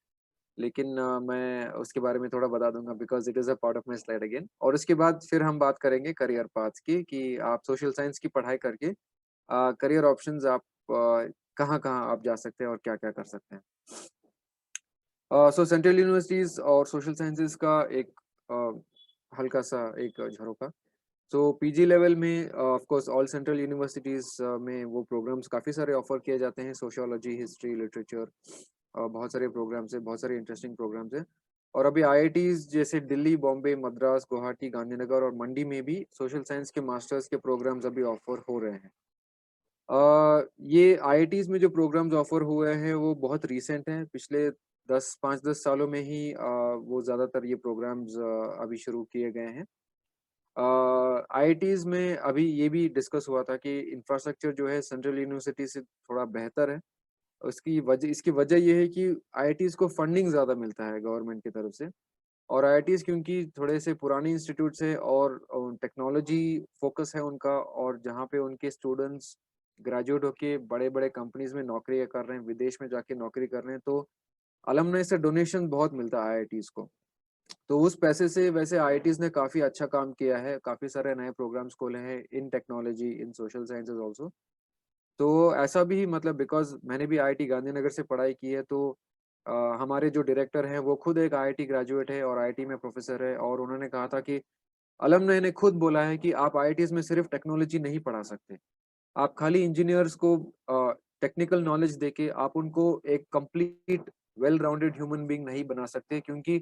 लेकिन मैं उसके बारे में थोड़ा बता दूंगा because it is a part of my slide again. और उसके बाद फिर हम बात करेंगे करियर पाथ्स की, कि आप सोशल साइंस की पढ़ाई करके करियर ऑप्शंस आप कहाँ कहाँ आप जा सकते हैं और क्या क्या कर सकते हैं। सो सेंट्रल यूनिवर्सिटीज और सोशल साइंसेज का एक हल्का सा एक झरोका। सो पीजी लेवल में of course all central universities में वो प्रोग्राम्स काफ़ी सारे ऑफर किए जाते हैं, सोशियोलॉजी, हिस्ट्री, लिटरेचर, बहुत सारे प्रोग्राम्स हैं, बहुत सारे इंटरेस्टिंग प्रोग्राम्स हैं। और अभी आईआईटीज जैसे दिल्ली, बॉम्बे, मद्रास, गुवाहाटी, गांधीनगर और मंडी में भी सोशल साइंस के मास्टर्स के प्रोग्राम्स अभी ऑफर हो रहे हैं। ये आईआईटीज में जो प्रोग्राम्स ऑफर हुए हैं वो बहुत रीसेंट हैं, पिछले 5-10 सालों में ही वो ज़्यादातर ये प्रोग्राम्स अभी शुरू किए गए हैं। आईआईटीज में अभी ये भी डिस्कस हुआ था कि इंफ्रास्ट्रक्चर जो है सेंट्रल यूनिवर्सिटी से थोड़ा बेहतर है। इसकी वजह ये है कि आईआईटीज को फंडिंग ज़्यादा मिलता है गवर्नमेंट की तरफ से। और आईआईटीज क्योंकि थोड़े से पुराने इंस्टीट्यूट्स है और टेक्नोलॉजी फोकस है उनका, और जहाँ पे उनके स्टूडेंट्स ग्रेजुएट होके बड़े बड़े कंपनीज में नौकरी कर रहे हैं, विदेश में जाके नौकरी कर रहे हैं, तो अलमनाई से डोनेशन बहुत मिलता है आईआईटीज को। तो उस पैसे से वैसे आईआईटीज ने काफ़ी अच्छा काम किया है, काफ़ी सारे नए प्रोग्राम्स खोले हैं इन टेक्नोलॉजी, इन सोशल साइंसेज ऑल्सो। तो ऐसा भी मतलब बिकॉज मैंने भी आईआईटी गांधीनगर से पढ़ाई की है, तो हमारे जो डायरेक्टर हैं वो खुद एक आईआईटी ग्रेजुएट है और आईआईटी में प्रोफेसर है, और उन्होंने कहा था कि अलमनाई ने खुद बोला है कि आप आईआईटीज में सिर्फ टेक्नोलॉजी नहीं पढ़ा सकते, आप खाली इंजीनियर्स को टेक्निकल नॉलेज देके आप उनको एक complete well rounded human being नहीं बना सकते, क्योंकि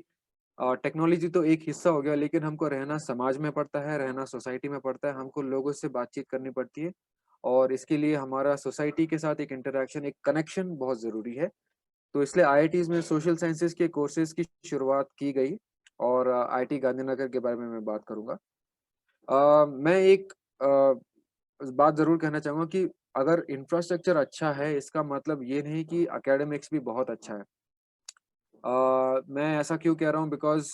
टेक्नोलॉजी तो एक हिस्सा हो गया, लेकिन हमको रहना समाज में पड़ता है, रहना सोसाइटी में पड़ता है, हमको लोगों से बातचीत करनी पड़ती है, और इसके लिए हमारा सोसाइटी के साथ एक इंटरेक्शन, एक कनेक्शन बहुत ज़रूरी है। तो इसलिए आईआईटीज़ में सोशल साइंसेज के कोर्सेज की शुरुआत की गई, और आईआईटी गांधीनगर के बारे में मैं बात करूँगा। मैं एक बात ज़रूर कहना चाहूँगा कि अगर इंफ्रास्ट्रक्चर अच्छा है, इसका मतलब ये नहीं कि एकेडमिक्स भी बहुत अच्छा है। मैं ऐसा क्यों कह रहा हूँ, बिकॉज़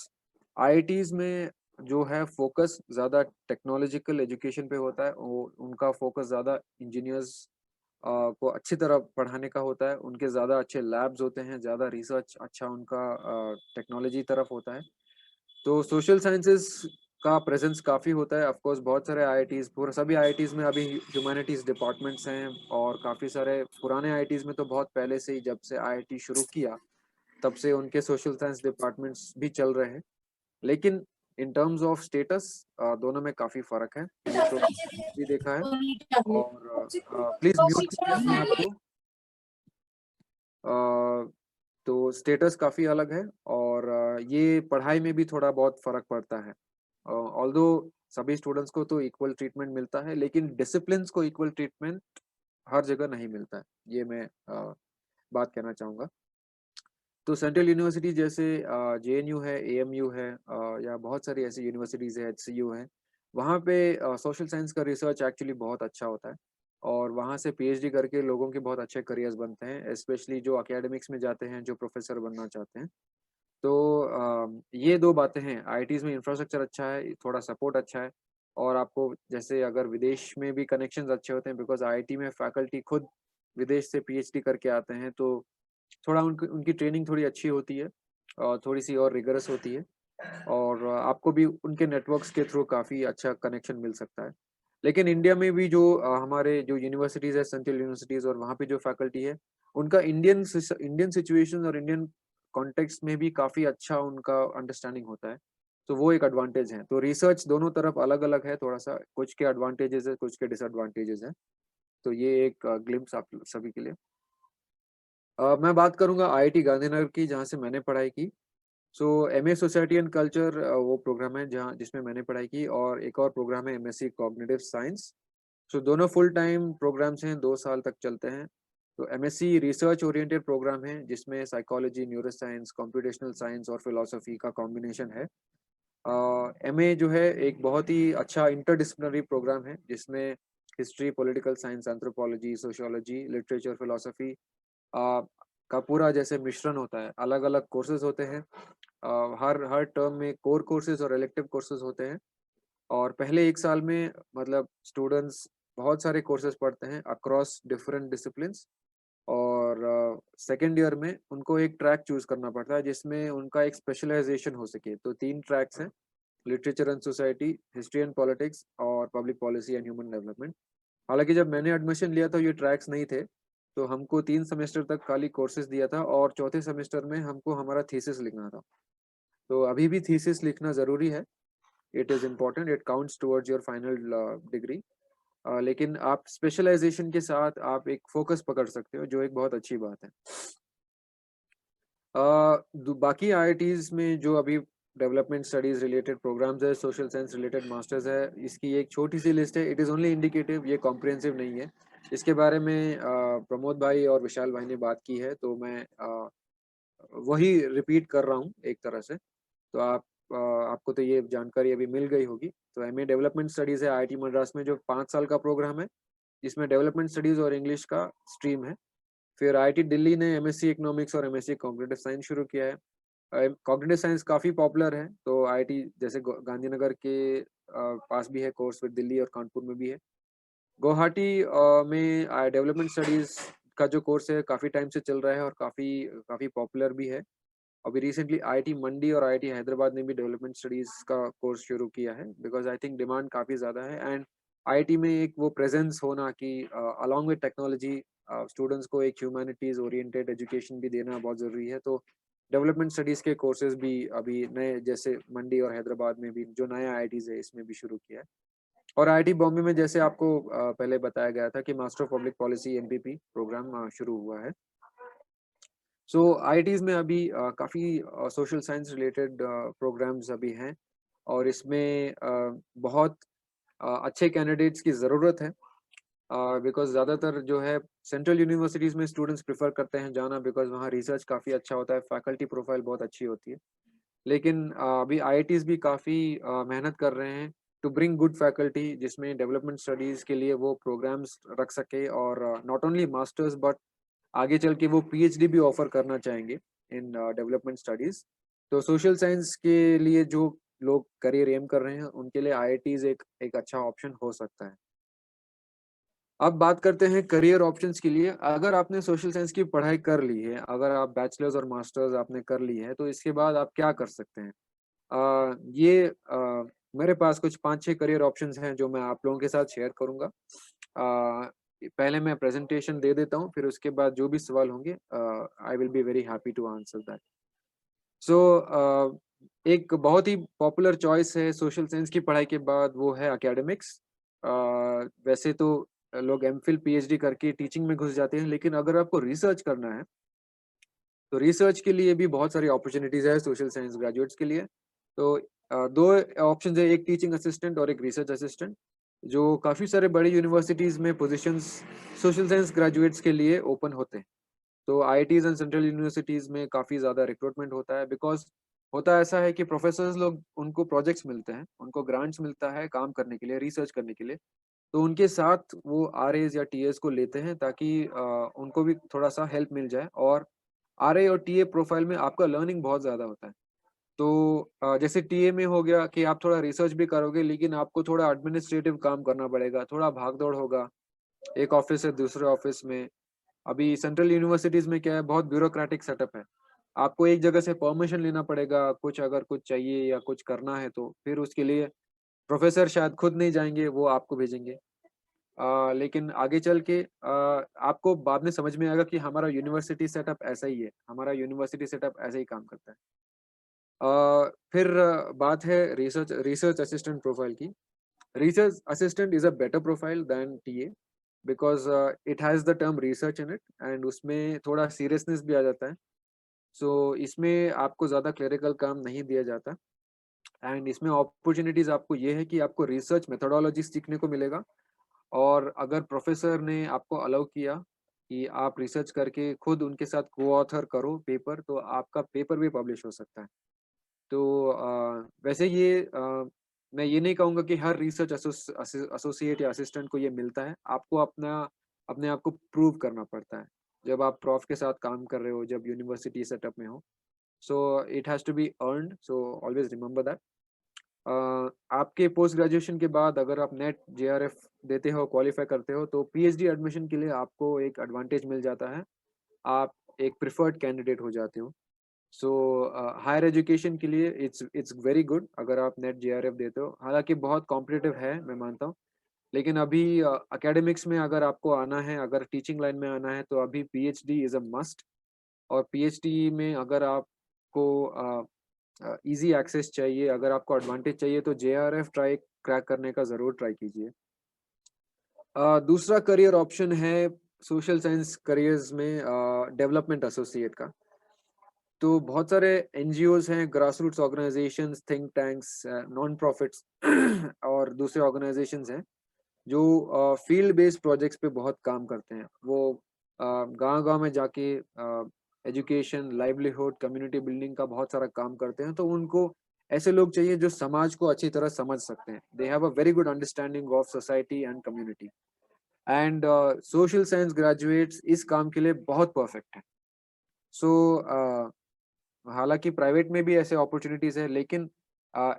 आईआईटीज़ में जो है फ़ोकस ज़्यादा टेक्नोलॉजिकल एजुकेशन पे होता है, वो उनका फ़ोकस ज़्यादा इंजीनियर्स को अच्छी तरह पढ़ाने का होता है, उनके ज़्यादा अच्छे लैब्स होते हैं, ज़्यादा रिसर्च अच्छा उनका टेक्नोलॉजी तरफ होता है। तो सोशल साइंसेज़ का प्रेज़ेंस काफ़ी होता है, ऑफ़ कोर्स बहुत सारे आईआईटीज़, पूरे सभी आईआईटीज़ में अभी ह्यूमैनिटीज़ डिपार्टमेंट्स हैं, और काफ़ी सारे पुराने आईआईटीज़ में तो बहुत पहले से ही, जब से आईआईटी शुरू किया तब से उनके सोशल साइंस डिपार्टमेंट्स भी चल रहे हैं। लेकिन इन टर्म्स ऑफ स्टेटस दोनों में काफ़ी फ़र्क है, ये तो भी देखा है। और प्लीज़ म्यूट कीजिए अपने आप को। तो स्टेटस काफ़ी अलग है, और ये पढ़ाई में भी थोड़ा बहुत फ़र्क पड़ता है। ऑल्दो सभी स्टूडेंट्स को तो इक्वल ट्रीटमेंट मिलता है, लेकिन डिसिप्लिन्स को इक्वल ट्रीटमेंट हर जगह नहीं मिलता है। ये मैं बात कहना चाहूँगा। तो सेंट्रल यूनिवर्सिटी जैसे जेएनयू है, एएमयू है, या बहुत सारी ऐसी यूनिवर्सिटीज़ है, एचसीयू है, वहाँ पे सोशल साइंस का रिसर्च एक्चुअली बहुत अच्छा होता है, और वहाँ से पीएचडी करके लोगों के बहुत अच्छे करियर्स बनते हैं, स्पेशली जो एकेडमिक्स में जाते हैं, जो प्रोफेसर बनना चाहते हैं। तो ये 2 बातें हैं, आईआईटीज़ में इंफ्रास्ट्रक्चर अच्छा है, थोड़ा सपोर्ट अच्छा है, और आपको जैसे अगर विदेश में भी कनेक्शंस अच्छे होते हैं, बिकॉज़ आईआईटी में फैकल्टी खुद विदेश से पीएचडी करके आते हैं, तो थोड़ा उनकी उनकी ट्रेनिंग थोड़ी अच्छी होती है, और थोड़ी-सी और रिगरस होती है, और आपको भी उनके नेटवर्क्स के थ्रू काफ़ी अच्छा कनेक्शन मिल सकता है। लेकिन इंडिया में भी जो हमारे जो यूनिवर्सिटीज़ है, सेंट्रल यूनिवर्सिटीज़, और वहाँ पे जो फैकल्टी है, उनका इंडियन सिचुएशन और इंडियन कॉन्टेक्स्ट में भी काफ़ी अच्छा उनका अंडरस्टैंडिंग होता है। तो वो एक एडवांटेज है। तो रिसर्च दोनों तरफ अलग-अलग है थोड़ा-सा, कुछ के एडवांटेजेज़ है, कुछ के डिसएडवांटेजेज़ हैं। तो ये एक ग्लिम्प्स आप सभी के लिए। मैं बात करूँगा आईआईटी गांधीनगर की, जहाँ से मैंने पढ़ाई की। सो एमए सोसाइटी एंड कल्चर वो प्रोग्राम है जहाँ जिसमें मैंने पढ़ाई की, और एक और प्रोग्राम है एमएससी कॉग्निटिव साइंस। सो दोनों फुल टाइम प्रोग्राम्स हैं, 2 साल तक चलते हैं। तो एमएससी रिसर्च ओरिएंटेड प्रोग्राम है, जिसमें साइकोलॉजी, न्यूरोसाइंस, कंप्यूटेशनल साइंस और फिलॉसफी का कॉम्बिनेशन है। एमए जो है एक बहुत ही अच्छा इंटरडिसिप्लिनरी प्रोग्राम है जिसमें history, political science, anthropology, sociology, literature, philosophy का पूरा जैसे मिश्रण होता है। अलग अलग कोर्सेज होते हैं। हर हर टर्म में कोर कोर्सेज और इलेक्टिव कोर्सेज होते हैं। और पहले 1 साल में मतलब स्टूडेंट्स बहुत सारे कोर्सेज पढ़ते हैं अक्रॉस डिफरेंट डिसिप्लिन्स। और सेकेंड ईयर में उनको एक ट्रैक चूज करना पड़ता है जिसमें उनका एक स्पेशलाइजेशन हो सके। तो 3 ट्रैक्स हैं, literature and society, history and politics और public policy and human development. हालांकि जब मैंने एडमिशन लिया था ये ट्रैक्स नहीं थे, तो हमको 3 सेमेस्टर तक खाली कोर्सेज दिया था और चौथे सेमेस्टर में हमको हमारा थीसिस लिखना था। तो अभी भी थीसिस लिखना ज़रूरी है। It is important, it counts towards your final decree. लेकिन आप स्पेशलाइजेशन के साथ आप एक फोकस पकड़ सकते हो, जो एक बहुत अच्छी बात है। बाकी आईआईटीज में जो अभी डेवलपमेंट स्टडीज रिलेटेड प्रोग्राम्स है, सोशल साइंस रिलेटेड मास्टर्स है, इसकी एक छोटी सी लिस्ट है। इट इज़ ओनली इंडिकेटिव, ये कॉम्प्रिहेंसिव नहीं है। इसके बारे में प्रमोद भाई और विशाल भाई ने बात की है, तो मैं वही रिपीट कर रहा हूँ एक तरह से। तो आपको तो ये जानकारी अभी मिल गई होगी। तो एमए डेवलपमेंट स्टडीज़ है आईआईटी मद्रास में, जो 5 साल का प्रोग्राम है, जिसमें डेवलपमेंट स्टडीज़ और इंग्लिश का स्ट्रीम है। फिर आईआईटी दिल्ली ने एमएससी इकोनॉमिक्स और एमएससी कॉग्निटिव साइंस शुरू किया है। कॉग्निटिव साइंस काफ़ी पॉपुलर है, तो आईआईटी जैसे गांधीनगर के पास भी है कोर्स, फिर दिल्ली और कानपुर में भी है। गुवाहाटी में डेवलपमेंट स्टडीज़ का जो कोर्स है काफ़ी टाइम से चल रहा है और काफ़ी काफ़ी पॉपुलर भी है। अभी रिसेंटली आईआईटी मंडी और आईआईटी हैदराबाद ने भी डेवलपमेंट स्टडीज़ का कोर्स शुरू किया है, बिकॉज़ आई थिंक डिमांड काफ़ी ज़्यादा है। एंड आईआईटी में एक वो प्रेजेंस होना कि अलॉन्ग विद टेक्नोलॉजी स्टूडेंट्स को एक ह्यूमैनिटीज़ ओरिएंटेड एजुकेशन भी देना बहुत ज़रूरी है। तो डेवलपमेंट स्टडीज़ के कोर्सेज भी अभी नए, जैसे मंडी और हैदराबाद में भी जो नया आईआईटीज़ है इसमें भी शुरू किया है। और आईआईटी बॉम्बे में जैसे आपको पहले बताया गया था कि master of public policy MPP programme शुरू हुआ है। सो आईआईटीज़ में अभी काफ़ी सोशल साइंस रिलेटेड प्रोग्राम्स अभी हैं और इसमें बहुत अच्छे कैंडिडेट्स की ज़रूरत है, बिकॉज़ ज़्यादातर जो है सेंट्रल यूनिवर्सिटीज़ में स्टूडेंट्स प्रेफर करते हैं जाना, बिकॉज़ वहाँ रिसर्च काफ़ी अच्छा होता है, फैकल्टी प्रोफाइल बहुत अच्छी होती है। लेकिन अभी आईआईटीज़ भी काफ़ी मेहनत कर रहे हैं टू ब्रिंग गुड फैकल्टी, जिसमें डेवलपमेंट स्टडीज़ के लिए वो प्रोग्राम्स रख सके और नॉट ओनली मास्टर्स बट आगे चल के वो पीएचडी भी ऑफर करना चाहेंगे इन डेवलपमेंट स्टडीज। तो सोशल साइंस के लिए जो लोग करियर एम कर रहे हैं उनके लिए आईआईटीज एक एक अच्छा ऑप्शन हो सकता है। अब बात करते हैं करियर ऑप्शंस के लिए। अगर आपने सोशल साइंस की पढ़ाई कर ली है, अगर आप बैचलर्स और मास्टर्स आपने कर ली है, तो इसके बाद आप क्या कर सकते हैं? मेरे पास कुछ 5-6 करियर ऑप्शंस हैं जो मैं आप लोगों के साथ शेयर करूंगा। पहले मैं प्रेजेंटेशन दे देता हूँ, फिर उसके बाद जो भी सवाल होंगे I will be very happy to answer that. So एक बहुत ही पॉपुलर चॉइस है सोशल साइंस की पढ़ाई के बाद, वो है एकेडमिक्स। वैसे तो लोग एमफिल पीएचडी करके टीचिंग में घुस जाते हैं, लेकिन अगर आपको रिसर्च करना है तो रिसर्च के लिए भी बहुत सारी अपॉर्चुनिटीज है सोशल साइंस ग्रेजुएट्स के लिए। तो दो ऑप्शन है, एक टीचिंग असिस्टेंट और एक रिसर्च असिस्टेंट, जो काफ़ी सारे बड़ी यूनिवर्सिटीज़ में पोजीशंस सोशल साइंस ग्रेजुएट्स के लिए ओपन होते हैं। तो आईआईटीज़ एंड सेंट्रल यूनिवर्सिटीज़ में काफ़ी ज़्यादा रिक्रूटमेंट होता है, बिकॉज होता ऐसा है कि प्रोफेसर्स लोग, उनको प्रोजेक्ट्स मिलते हैं, उनको ग्रांट्स मिलता है काम करने के लिए, रिसर्च करने के लिए। तो उनके साथ वो आरएज या टीएस को लेते हैं ताकि उनको भी थोड़ा सा हेल्प मिल जाए। और आरए और टीए प्रोफाइल में आपका लर्निंग बहुत ज़्यादा होता है। तो जैसे टीए में हो गया कि आप थोड़ा रिसर्च भी करोगे, लेकिन आपको थोड़ा एडमिनिस्ट्रेटिव काम करना पड़ेगा, थोड़ा भाग-दौड़ होगा, एक ऑफिस से दूसरे ऑफिस में। अभी सेंट्रल यूनिवर्सिटीज़ में क्या है, बहुत ब्यूरोक्रेटिक सेटअप है। आपको एक जगह से परमिशन लेना पड़ेगा, कुछ अगर कुछ चाहिए या कुछ करना है तो फिर उसके लिए प्रोफेसर शायद खुद नहीं जाएँगे, वो आपको भेजेंगे। लेकिन आगे चल के आपको बाद में समझ में आएगा कि हमारा यूनिवर्सिटी सेटअप ऐसा ही है, हमारा यूनिवर्सिटी सेटअप ऐसे ही काम करता है। फिर बात है रिसर्च रिसर्च असिस्टेंट प्रोफाइल की। Research assistant is a better profile than TA, because it has the term research in it and उसमें थोड़ा सीरियसनेस भी आ जाता है। सो इसमें आपको ज़्यादा क्लेरिकल काम नहीं दिया जाता एंड इसमें अपॉर्चुनिटीज़ आपको ये है कि आपको रिसर्च मेथोडोलॉजी सीखने को मिलेगा। और अगर प्रोफेसर ने आपको अलाउ किया कि आप रिसर्च करके खुद उनके साथ को-ऑथर करो पेपर, तो आपका पेपर भी पब्लिश हो सकता है। तो वैसे ये मैं ये नहीं कहूँगा कि हर रिसर्च एसोसिएट या असिस्टेंट को ये मिलता है। आपको अपने आप को प्रूव करना पड़ता है। जब आप प्रोफ के साथ काम कर रहे हो, जब यूनिवर्सिटी सेटअप में हो, so it has to be earned, so always remember that. आपके पोस्ट ग्रेजुएशन के बाद अगर आप नेट जेआरएफ देते हो, क्वालिफाई करते हो, तो पीएचडी एडमिशन के लिए आपको एक एडवांटेज मिल जाता है। आप एक प्रेफर्ड कैंडिडेट हो जाते हो। सो हायर एजुकेशन के लिए इट्स वेरी गुड अगर आप नेट जेआरएफ देते हो। हालाँकि बहुत कॉम्पिटिटिव है, मैं मानता हूँ। लेकिन अभी एकेडमिक्स में अगर आपको आना है, अगर टीचिंग लाइन में आना है, तो अभी पीएचडी इज़ अ मस्ट। और पीएचडी में अगर आपको ईज़ी एक्सेस चाहिए, अगर आपको एडवांटेज चाहिए, तो जेआरएफ क्रैक करने का ज़रूर ट्राई कीजिए। दूसरा करियर ऑप्शन है सोशल साइंस करियर्स में डेवलपमेंट एसोसिएट का। तो बहुत सारे एनजीओज़ हैं, grass roots organisations, think tanks, non profits और दूसरे ऑर्गेनाइजेशंस हैं जो फील्ड बेस्ड प्रोजेक्ट्स पे बहुत काम करते हैं। वो गाँव-गाँव में जाके एजुकेशन, लाइवलीहुड, कम्युनिटी बिल्डिंग का बहुत सारा काम करते हैं। तो उनको ऐसे लोग चाहिए जो समाज को अच्छी तरह समझ सकते हैं। They have a very good understanding of society and community. And social science graduates इस काम के लिए बहुत परफेक्ट हैं। सो हालाँकि प्राइवेट में भी ऐसे अपॉर्च्युनिटीज़ है, लेकिन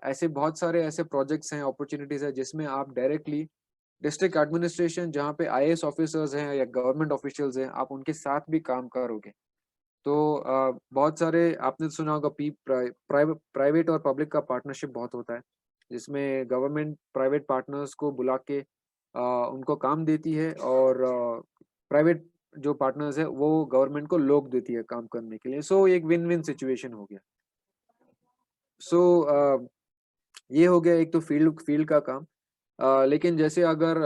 ऐसे बहुत सारे ऐसे प्रोजेक्ट्स हैं, अपॉर्च्युनिटीज़ है जिसमें आप डायरेक्टली डिस्ट्रिक्ट एडमिनिस्ट्रेशन जहाँ पे आईएएस ऑफिसर्स हैं या गवर्नमेंट ऑफिशियल्स हैं, आप उनके साथ भी काम करोगे। तो बहुत सारे आपने सुना होगा प्राइवेट और पब्लिक का पार्टनरशिप बहुत होता है, जिसमें गवर्नमेंट प्राइवेट पार्टनर्स को बुला के उनको काम देती है और प्राइवेट जो पार्टनर्स है वो गवर्नमेंट को लोग देती है काम करने के लिए। सो एक विन विन सिचुएशन हो गया। सो ये हो गया एक तो फील्ड फील्ड का काम। लेकिन जैसे अगर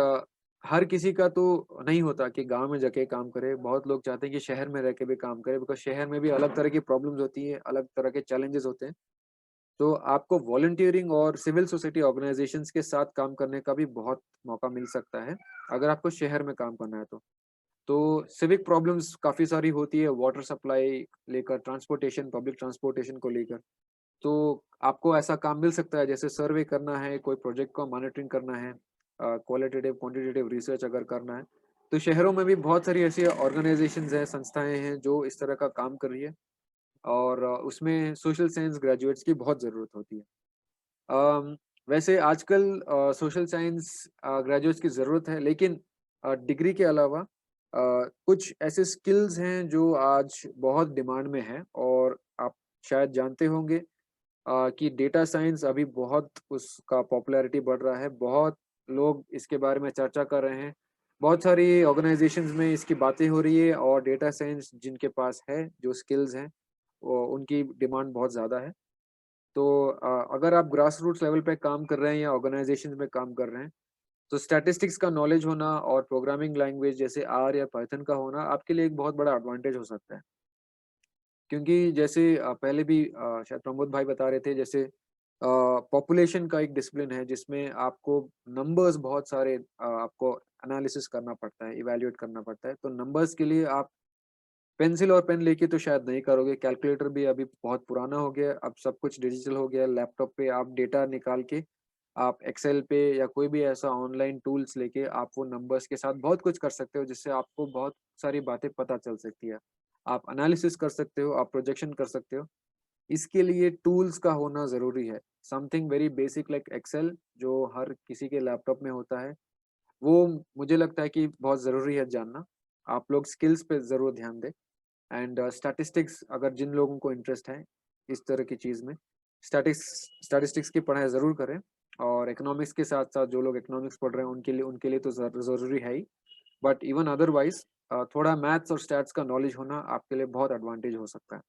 हर किसी का तो नहीं होता कि गांव में जाके काम करे। बहुत लोग चाहते हैं कि शहर में रह के भी काम करे, बिकॉज शहर में भी अलग तरह की प्रॉब्लम्स होती है, अलग तरह के चैलेंजेस होते हैं। तो आपको वॉलंटियरिंग और सिविल सोसाइटी ऑर्गेनाइजेशंस के साथ काम करने का भी बहुत मौका मिल सकता है, अगर आपको शहर में काम करना है तो। तो सिविक प्रॉब्लम्स काफ़ी सारी होती है, वाटर सप्लाई लेकर, ट्रांसपोर्टेशन, पब्लिक ट्रांसपोर्टेशन को लेकर। तो आपको ऐसा काम मिल सकता है, जैसे सर्वे करना है, कोई प्रोजेक्ट को मॉनिटरिंग करना है, क्वालिटेटिव, क्वांटिटेटिव रिसर्च अगर करना है। तो शहरों में भी बहुत सारी ऐसी ऑर्गेनाइजेशंस हैं, संस्थाएँ हैं, जो इस तरह का काम कर रही है और उसमें सोशल साइंस ग्रेजुएट्स की बहुत ज़रूरत होती है। अम, वैसे आजकल सोशल साइंस ग्रेजुएट्स की ज़रूरत है, लेकिन डिग्री के अलावा कुछ ऐसे स्किल्स हैं जो आज बहुत डिमांड में हैं और आप शायद जानते होंगे कि डेटा साइंस अभी बहुत उसका पॉपुलैरिटी बढ़ रहा है। बहुत लोग इसके बारे में चर्चा कर रहे हैं। बहुत सारी ऑर्गेनाइजेशंस में इसकी बातें हो रही है और डेटा साइंस जिनके पास है, जो स्किल्स हैं, वो उनकी डिमांड बहुत ज़्यादा है। तो अगर आप ग्रास रूट्स लेवल पे काम कर रहे हैं या ऑर्गेनाइजेशंस में काम कर रहे हैं, तो स्टैटिस्टिक्स का नॉलेज होना और प्रोग्रामिंग लैंग्वेज जैसे आर या पाइथन का होना आपके लिए एक बहुत बड़ा एडवांटेज हो सकता है। क्योंकि जैसे पहले भी शायद प्रमोद भाई बता रहे थे, जैसे पॉपुलेशन का एक डिसिप्लिन है जिसमें आपको नंबर्स बहुत सारे आपको एनालिसिस करना पड़ता है, इवैल्यूएट करना पड़ता है। तो नंबर्स के लिए आप पेंसिल और पेन लेके तो शायद नहीं करोगे, कैलकुलेटर भी अभी बहुत पुराना हो गया है, अब सब कुछ डिजिटल हो गया है। लैपटॉप पे आप डेटा निकाल के आप एक्सेल पे या कोई भी ऐसा ऑनलाइन टूल्स लेके आप वो नंबर्स के साथ बहुत कुछ कर सकते हो, जिससे आपको बहुत सारी बातें पता चल सकती है। आप एनालिसिस कर सकते हो, आप प्रोजेक्शन कर सकते हो। इसके लिए टूल्स का होना ज़रूरी है। Something very basic like Excel जो हर किसी के लैपटॉप में होता है, वो मुझे लगता है कि बहुत ज़रूरी है जानना। आप लोग स्किल्स पे ज़रूर ध्यान दें। एंड स्टैटिस्टिक्स अगर जिन लोगों को इंटरेस्ट है इस तरह की चीज़ में, स्टैटिस्टिक्स की पढ़ाई ज़रूर करें। और इकोनॉमिक्स के साथ-साथ जो लोग इकोनॉमिक्स पढ़ रहे हैं उनके लिए तो ज़रूरी है ही। बट इवन अदरवाइज़ थोड़ा मैथ्स और स्टैट्स का नॉलेज होना आपके लिए बहुत एडवांटेज हो सकता है।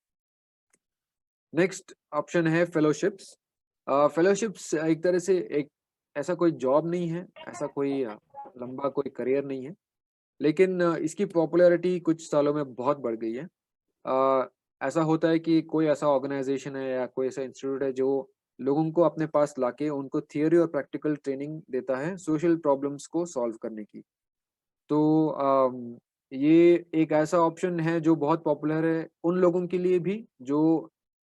नेक्स्ट ऑप्शन है फेलोशिप्स। फेलोशिप्स एक तरह से एक ऐसा कोई जॉब नहीं है, ऐसा कोई लंबा कोई करियर नहीं है, लेकिन इसकी पॉपुलैरिटी कुछ सालों में बहुत बढ़ गई है। अ, ऐसा होता है कि कोई ऐसा ऑर्गेनाइजेशन है या कोई ऐसा इंस्टीट्यूट है जो लोगों को अपने पास लाके उनको थियरी और प्रैक्टिकल ट्रेनिंग देता है सोशल प्रॉब्लम्स को सॉल्व करने की। तो ये एक ऐसा ऑप्शन है जो बहुत पॉपुलर है उन लोगों के लिए भी जो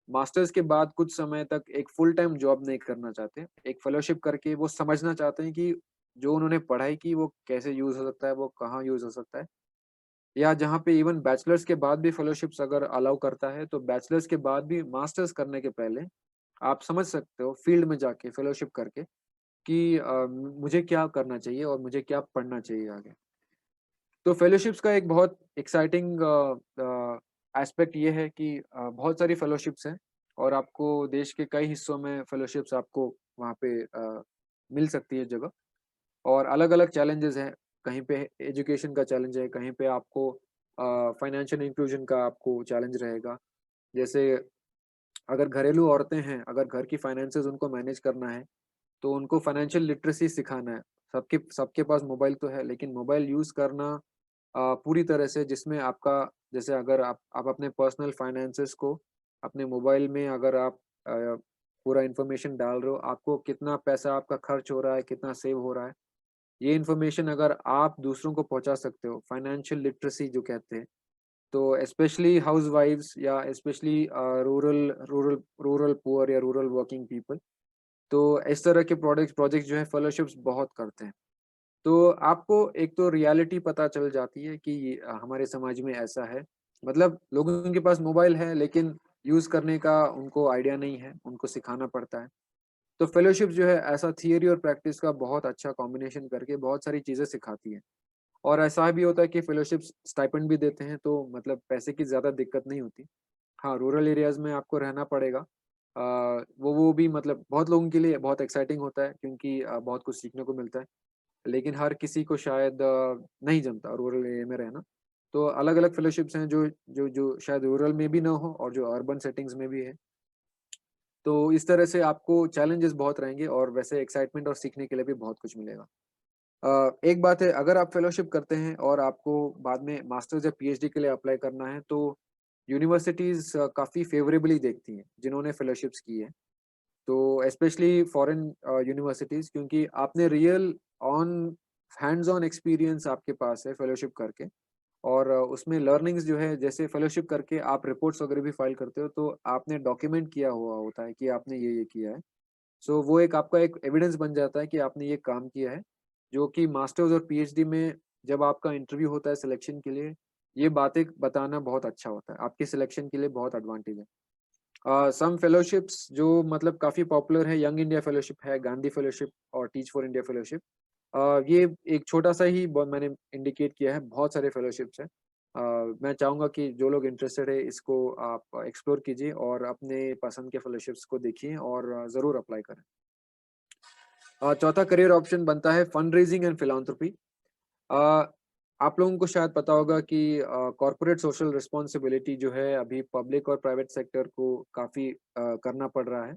मास्टर्स के बाद कुछ समय तक एक फुल टाइम जॉब नहीं करना चाहते, एक फेलोशिप करके वो समझना चाहते हैं कि जो उन्होंने पढ़ाई की वो कैसे यूज हो सकता है, वो कहाँ यूज हो सकता है। या जहाँ पे इवन बैचलर्स के बाद भी फेलोशिप्स अगर अलाउ करता है, तो बैचलर्स के बाद भी मास्टर्स करने के पहले आप समझ सकते हो फील्ड में जाके फेलोशिप करके कि मुझे क्या करना चाहिए और मुझे क्या पढ़ना चाहिए आगे। तो फेलोशिप्स का एक बहुत एक्साइटिंग एस्पेक्ट ये है कि बहुत सारी फेलोशिप्स हैं और आपको देश के कई हिस्सों में फेलोशिप्स आपको वहाँ पे मिल सकती है जगह। और अलग-अलग चैलेंजेस हैं, कहीं पे एजुकेशन का चैलेंज है, कहीं पे आपको फाइनेंशियल इंक्लूजन का आपको चैलेंज रहेगा। जैसे अगर घरेलू औरतें हैं, अगर घर की फाइनेंसेस उनको मैनेज करना है, तो उनको फाइनेंशियल लिटरेसी सिखाना है। सबके सबके पास मोबाइल तो है, लेकिन मोबाइल यूज़ करना पूरी तरह से जिसमें आपका जैसे अगर आप अपने पर्सनल फाइनेंसेस को अपने मोबाइल में अगर आप पूरा इन्फॉर्मेशन डाल रहे हो, आपको कितना पैसा आपका खर्च हो रहा है, कितना सेव हो रहा है, ये इन्फॉर्मेशन अगर आप दूसरों को पहुँचा सकते हो, फाइनेंशियल लिटरेसी जो कहते हैं, तो स्पेशली हाउसवाइफ्स या स्पेशली रूरल रूरल पुअर या रूरल वर्किंग पीपल, तो इस तरह के प्रोजेक्ट जो है फेलोशिप्स बहुत करते हैं। तो आपको एक तो रियलिटी पता चल जाती है कि हमारे समाज में ऐसा है। मतलब लोगों के पास मोबाइल है लेकिन यूज़ करने का उनको आइडिया नहीं है, उनको सिखाना पड़ता है। तो फेलोशिप जो है ऐसा थियरी और प्रैक्टिस का बहुत अच्छा कॉम्बिनेशन करके बहुत सारी चीज़ें सिखाती है। और ऐसा भी होता है कि फेलोशिप्स स्टाइपेंड भी देते हैं, तो मतलब पैसे की ज़्यादा दिक्कत नहीं होती। हाँ, रूरल एरियाज़ में आपको रहना पड़ेगा। वो भी मतलब बहुत लोगों के लिए बहुत एक्साइटिंग होता है क्योंकि बहुत कुछ सीखने को मिलता है। लेकिन हर किसी को शायद नहीं जमता रूरल एरिया में रहना। तो अलग-अलग फेलोशिप्स हैं जो शायद रूरल में भी ना हो और जो अर्बन सेटिंग्स में भी है। तो इस तरह से आपको चैलेंजेस बहुत रहेंगे और वैसे एक्साइटमेंट और सीखने के लिए भी बहुत कुछ मिलेगा। एक बात है, अगर आप फेलोशिप करते हैं और आपको बाद में मास्टर्स या पीएचडी के लिए अप्लाई करना है, तो यूनिवर्सिटीज़ काफ़ी फ़ेवरेबली देखती हैं, जिन्होंने फेलोशिप्स की है। तो स्पेशली फॉरेन यूनिवर्सिटीज़, क्योंकि आपने real on hands on experience आपके पास है फेलोशिप करके और उसमें लर्निंग्स जो है जैसे फेलोशिप करके आप रिपोर्ट्स वगैरह भी फाइल करते हो, तो आपने डॉक्यूमेंट किया हुआ होता है कि आपने ये किया है। सो वो एक आपका एक एविडेंस बन जाता है कि आपने ये काम किया है, जो कि मास्टर्स और पीएचडी में जब आपका इंटरव्यू होता है सिलेक्शन के लिए, ये बातें बताना बहुत अच्छा होता है। आपके सिलेक्शन के लिए बहुत एडवांटेज है। सम फेलोशिप्स जो मतलब काफ़ी पॉपुलर है, यंग इंडिया फेलोशिप है, गांधी फेलोशिप और टीच फॉर इंडिया फेलोशिप। ये एक छोटा-सा ही ब मैंने इंडिकेट किया है, बहुत सारे फेलोशिप्स हैं। मैं चाहूँगा कि जो लोग इंटरेस्टेड है इसको आप एक्सप्लोर कीजिए और अपने पसंद के फेलोशिप्स को देखिए और ज़रूर अप्लाई करें। चौथा करियर ऑप्शन बनता है फंड रेज़िंग एंड फिलैंथ्रोपी। अ, आप लोगों को शायद पता होगा कि कॉर्पोरेट सोशल रिस्पॉन्सिबिलिटी जो है अभी पब्लिक और प्राइवेट सेक्टर को काफ़ी करना पड़ रहा है।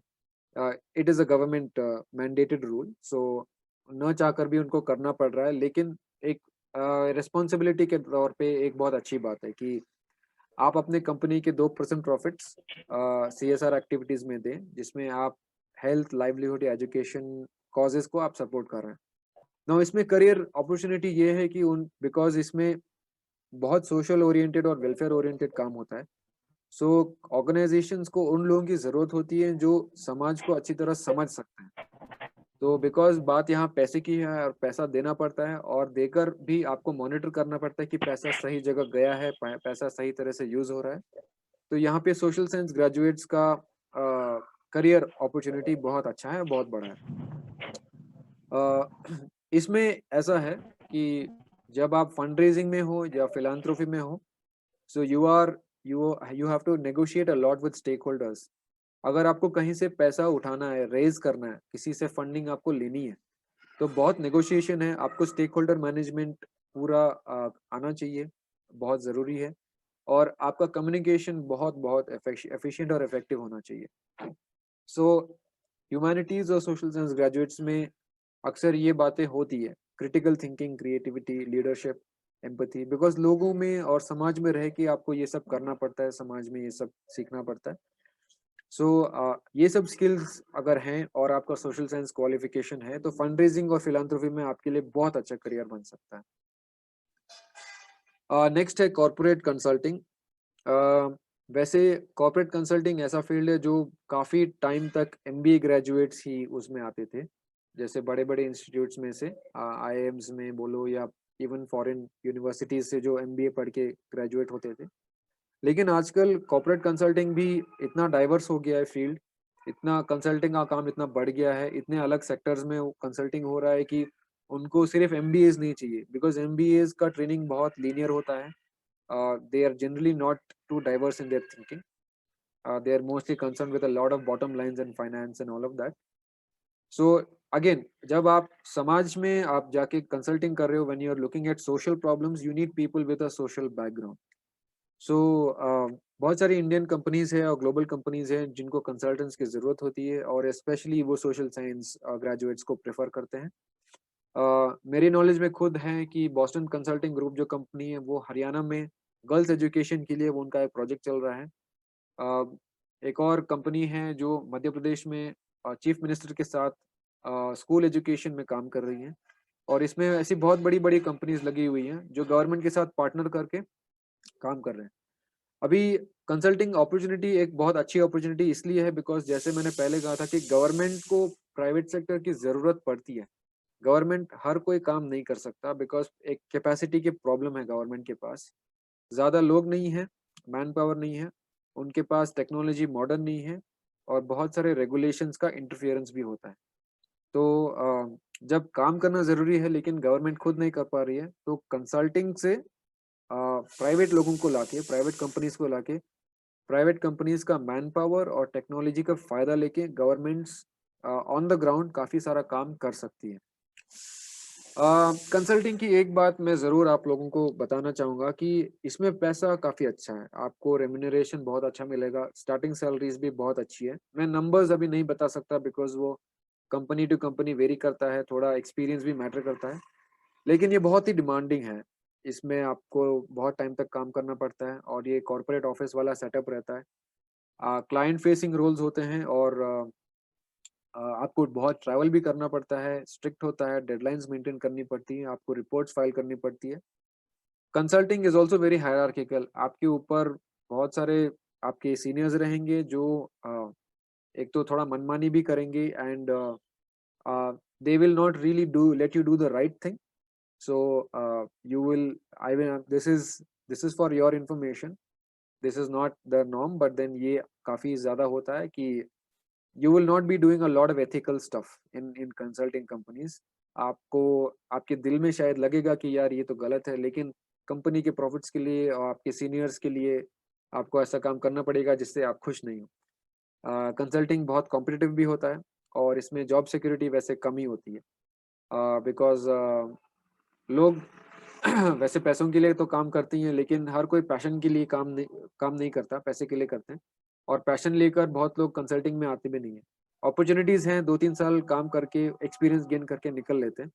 It is a government mandated rule, so न चाहकर भी उनको करना पड़ रहा है, लेकिन एक रिस्पॉन्सिबिलिटी के तौर पे एक बहुत अच्छी बात है कि आप अपने कंपनी के 2% प्रॉफिट्स सीएसआर एक्टिविटीज़ में दें, जिसमें आप हेल्थ, लाइवलीहुड या एजुकेशन कॉजेज़ को आप सपोर्ट कर रहे हैं। नाउ इसमें करियर अपॉर्चुनिटी ये है कि उन बिकॉज़ इसमें बहुत सोशल ओरिएंटेड और वेलफेयर ओरिएंटेड काम होता है। सो ऑर्गनाइज़ेशंस को उन लोगों की ज़रूरत होती है जो समाज को अच्छी तरह समझ सकते हैं। तो बिकॉज़ बात यहाँ पैसे की है और पैसा देना पड़ता है और देकर भी आपको मॉनिटर करना पड़ता है कि पैसा सही जगह गया है, पैसा सही तरह से यूज़ हो रहा है। तो यहाँ पे सोशल साइंस ग्रेजुएट्स का करियर अपॉर्चुनिटी बहुत अच्छा है, बहुत बड़ा है। अ, इसमें ऐसा है कि जब आप फंड रेज़िंग में हो या फिलैंथ्रोपी में हो, so you have to negotiate a lot with stakeholders. अगर आपको कहीं से पैसा उठाना है, रेज़ करना है, किसी से फंडिंग आपको लेनी है, तो बहुत नेगोशिएशन है, आपको स्टेक होल्डर मैनेजमेंट पूरा आना चाहिए, बहुत ज़रूरी है और आपका कम्युनिकेशन बहुत-बहुत एफिशिएंट और इफेक्टिव होना चाहिए। सो ह्यूमैनिटीज़ और सोशल साइंस ग्रेजुएट्स में अक्सर ये बातें होती है, critical thinking, creativity, leadership, empathy, because लोगों में और समाज में रह के आपको ये सब करना पड़ता है, समाज में ये सब सीखना पड़ता है। सो ये सब स्किल्स अगर हैं और आपका सोशल साइंस क्वालिफिकेशन है, तो फंड रेज़िंग और फिलैंथ्रोपी में आपके लिए बहुत अच्छा करियर बन सकता है। नेक्स्ट है कॉर्पोरेट कंसल्टिंग। वैसे कॉर्पोरेट कंसल्टिंग ऐसा फील्ड है जो काफ़ी टाइम तक एमबीए ग्रेजुएट्स ही उसमें आते थे। जैसे बड़े-बड़े इंस्टीट्यूट्स में से आईआईएम्स में बोलो या इवन फॉरेन यूनिवर्सिटीज़ से जो एमबीए पढ़ के ग्रेजुएट होते थे। लेकिन आजकल कॉर्पोरेट कंसल्टिंग भी इतना डाइवर्स हो गया है फील्ड, इतना कंसल्टिंग का काम इतना बढ़ गया है, इतने अलग सेक्टर्स में वो कंसल्टिंग हो रहा है कि उनको सिर्फ एमबीएज़ नहीं चाहिए बिकॉज़ एमबीएज़ का ट्रेनिंग बहुत लीनियर होता है। They are generally not too diverse in their thinking. They are mostly concerned with a lot of bottom lines and finance and all of that. So again, जब आप समाज में आप जाके कंसल्टिंग कर रहे हो, when you are looking at social problems, you need people with a social background. So बहुत सारी इंडियन कंपनीज है और ग्लोबल कंपनीज हैं जिनको कंसल्टेंट्स की ज़रूरत होती है और स्पेशली वो सोशल साइंस ग्रेजुएट्स को प्रेफर करते हैं। मेरी नॉलेज में खुद है कि बॉस्टन कंसल्टिंग ग्रुप जो कंपनी है वो हरियाणा में गर्ल्स एजुकेशन के लिए वो उनका एक प्रोजेक्ट चल रहा है। एक और कंपनी है जो मध्य प्रदेश में चीफ मिनिस्टर के साथ स्कूल एजुकेशन में काम कर रही है और इसमें ऐसी बहुत बड़ी-बड़ी कंपनीज लगी हुई हैं जो गवर्नमेंट के साथ पार्टनर करके काम कर रहे हैं। अभी कंसल्टिंग अपॉर्चुनिटी एक बहुत अच्छी अपॉर्चुनिटी इसलिए है बिकॉज़ जैसे मैंने पहले कहा था कि गवर्नमेंट को प्राइवेट सेक्टर की ज़रूरत पड़ती है। गवर्नमेंट हर कोई काम नहीं कर सकता बिकॉज़ एक कैपेसिटी की प्रॉब्लम है गवर्नमेंट के पास। ज़्यादा लोग नहीं हैं, मैन पावर नहीं है, उनके पास टेक्नोलॉजी मॉडर्न नहीं है और बहुत सारे रेगुलेशंस का इंटरफेरेंस भी होता है। तो जब काम करना ज़रूरी है लेकिन गवर्नमेंट खुद नहीं कर पा रही है, तो कंसल्टिंग से प्राइवेट लोगों को लाके, प्राइवेट कंपनीज़ को लाके, प्राइवेट कंपनीज़ का मैन पावर और टेक्नोलॉजी का फ़ायदा लेके गवर्नमेंट्स ऑन द ग्राउंड काफ़ी सारा काम कर सकती है। कंसल्टिंग की एक बात मैं ज़रूर आप लोगों को बताना चाहूँगा कि इसमें पैसा काफ़ी अच्छा है। आपको रेम्युनरेशन बहुत अच्छा मिलेगा, स्टार्टिंग सैलरीज़ भी बहुत अच्छी है। मैं नंबर्स अभी नहीं बता सकता बिकॉज़ वो कंपनी टू कंपनी वेरी करता है, थोड़ा एक्सपीरियंस भी मैटर करता है। लेकिन ये बहुत ही डिमांडिंग है। इसमें आपको बहुत टाइम तक काम करना पड़ता है और ये कॉर्पोरेट ऑफ़िस वाला सेटअप रहता है। क्लाइंट फेसिंग रोल्स होते हैं और आपको बहुत ट्रैवल भी करना पड़ता है, स्ट्रिक्ट होता है, डेडलाइन्स मेंटेन करनी पड़ती हैं, आपको रिपोर्ट्स फाइल करनी पड़ती है। Consulting is also very hierarchical आपके ऊपर बहुत सारे आपके सीनियर्स रहेंगे जो एक तो थोड़ा मनमानी भी करेंगे and they will not really do let you do the right thing. So you will I will this is for your information, this is not the norm but then ये काफ़ी ज़्यादा होता है कि you will not be doing a lot of ethical stuff in consulting companies। आपको आपके दिल में शायद लगेगा कि यार ये तो गलत है लेकिन कंपनी के प्रॉफिट्स के लिए और आपके सीनियर्स के लिए आपको ऐसा काम करना पड़ेगा जिससे आप खुश नहीं हो। कंसल्टिंग बहुत कॉम्पिटिटिव भी होता है और इसमें जॉब सिक्योरिटी वैसे कम ही होती है बिकॉज लोग वैसे पैसों के लिए तो काम करते ही हैं लेकिन हर कोई पैशन के लिए काम नहीं करता, पैसे के लिए करते हैं और पैशन लेकर बहुत लोग कंसल्टिंग में आते भी नहीं हैं। अपॉर्चुनिटीज़ हैं 2-3 साल काम करके एक्सपीरियंस गेन करके निकल लेते हैं।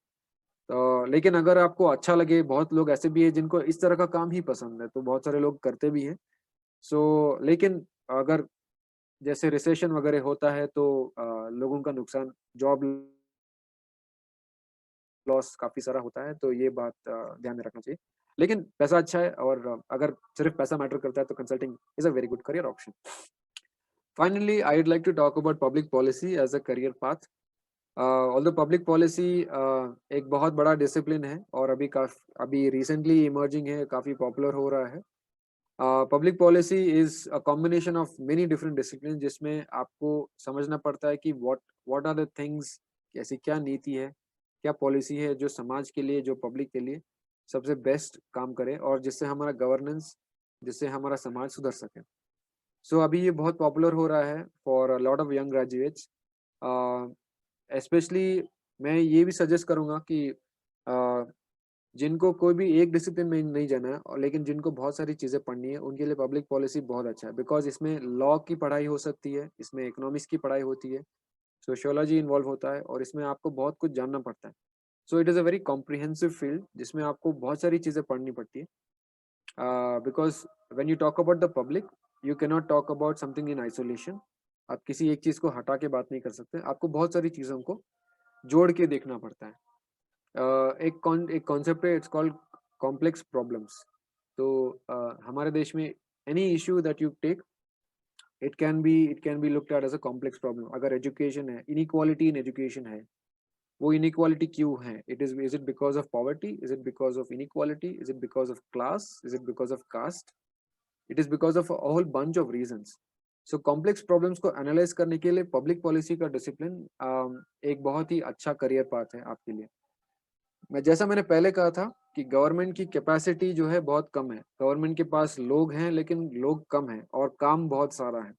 तो लेकिन अगर आपको अच्छा लगे बहुत लोग ऐसे भी हैं जिनको इस तरह का काम ही पसंद है, तो बहुत सारे लोग करते भी हैं। लेकिन अगर जैसे रिसेशन वगैरह होता है तो लोगों का नुकसान जॉब लॉस काफ़ी सारा होता है, तो ये बात ध्यान में रखना चाहिए। लेकिन पैसा अच्छा है और अगर सिर्फ़ पैसा मैटर करता है तो consulting is a very good career option. Finally, I would like to talk about public policy as a career path. Although public policy एक बहुत बड़ा डिसिप्लिन है और अभी रिसेंटली इमर्जिंग है, काफ़ी पॉपुलर हो रहा है। Public policy is a combination of many different discipline जिसमें आपको समझना पड़ता है कि व्हाट आर द थिंग्स, ऐसी क्या नीति है, क्या पॉलिसी है जो समाज के लिए, जो पब्लिक के लिए सबसे बेस्ट काम करे और जिससे हमारा गवर्नेंस, जिससे हमारा समाज सुधर सके। अभी ये बहुत पॉपुलर हो रहा है for a lot of young graduates. Specially मैं ये भी सजेस्ट करूँगा कि अ, जिनको कोई भी एक डिसिप्लिन में नहीं जाना है और लेकिन जिनको बहुत सारी चीज़ें पढ़नी है, उनके लिए पब्लिक पॉलिसी बहुत अच्छा है बिकॉज़ इसमें लॉ की पढ़ाई हो सकती है, इसमें इकोनॉमिक्स की पढ़ाई होती है, सोशियोलॉजी इन्वॉल्व होता है और इसमें आपको बहुत कुछ जानना पड़ता है। It is a very comprehensive field जिसमें आपको बहुत सारी चीज़ें पढ़नी पड़ती है। Because when you talk about the public, you can not talk about something in isolation. आप किसी एक चीज़ को हटा के बात नहीं कर सकते, आपको बहुत सारी चीज़ों को जोड़ के देखना पड़ता है। एक कॉन्सेप्ट है, इट्स कॉल्ड कॉम्प्लेक्स प्रॉब्लम्स। हमारे देश में any issue that you take, it can be looked at as a complex problem. अगर education है, inequality in education है, वो inequality क्यों है? Is it because of poverty? Is it because of inequality? Is it because of class? Is it because of caste? It is because of a whole bunch of reasons. So complex problems को analyze करने के लिए public policy का discipline एक बहुत ही अच्छा career path है आपके लिए. जैसा मैंने पहले कहा था कि गवर्नमेंट की कैपेसिटी जो है बहुत कम है. गवर्नमेंट के पास लोग हैं लेकिन लोग कम हैं और काम बहुत सारा है.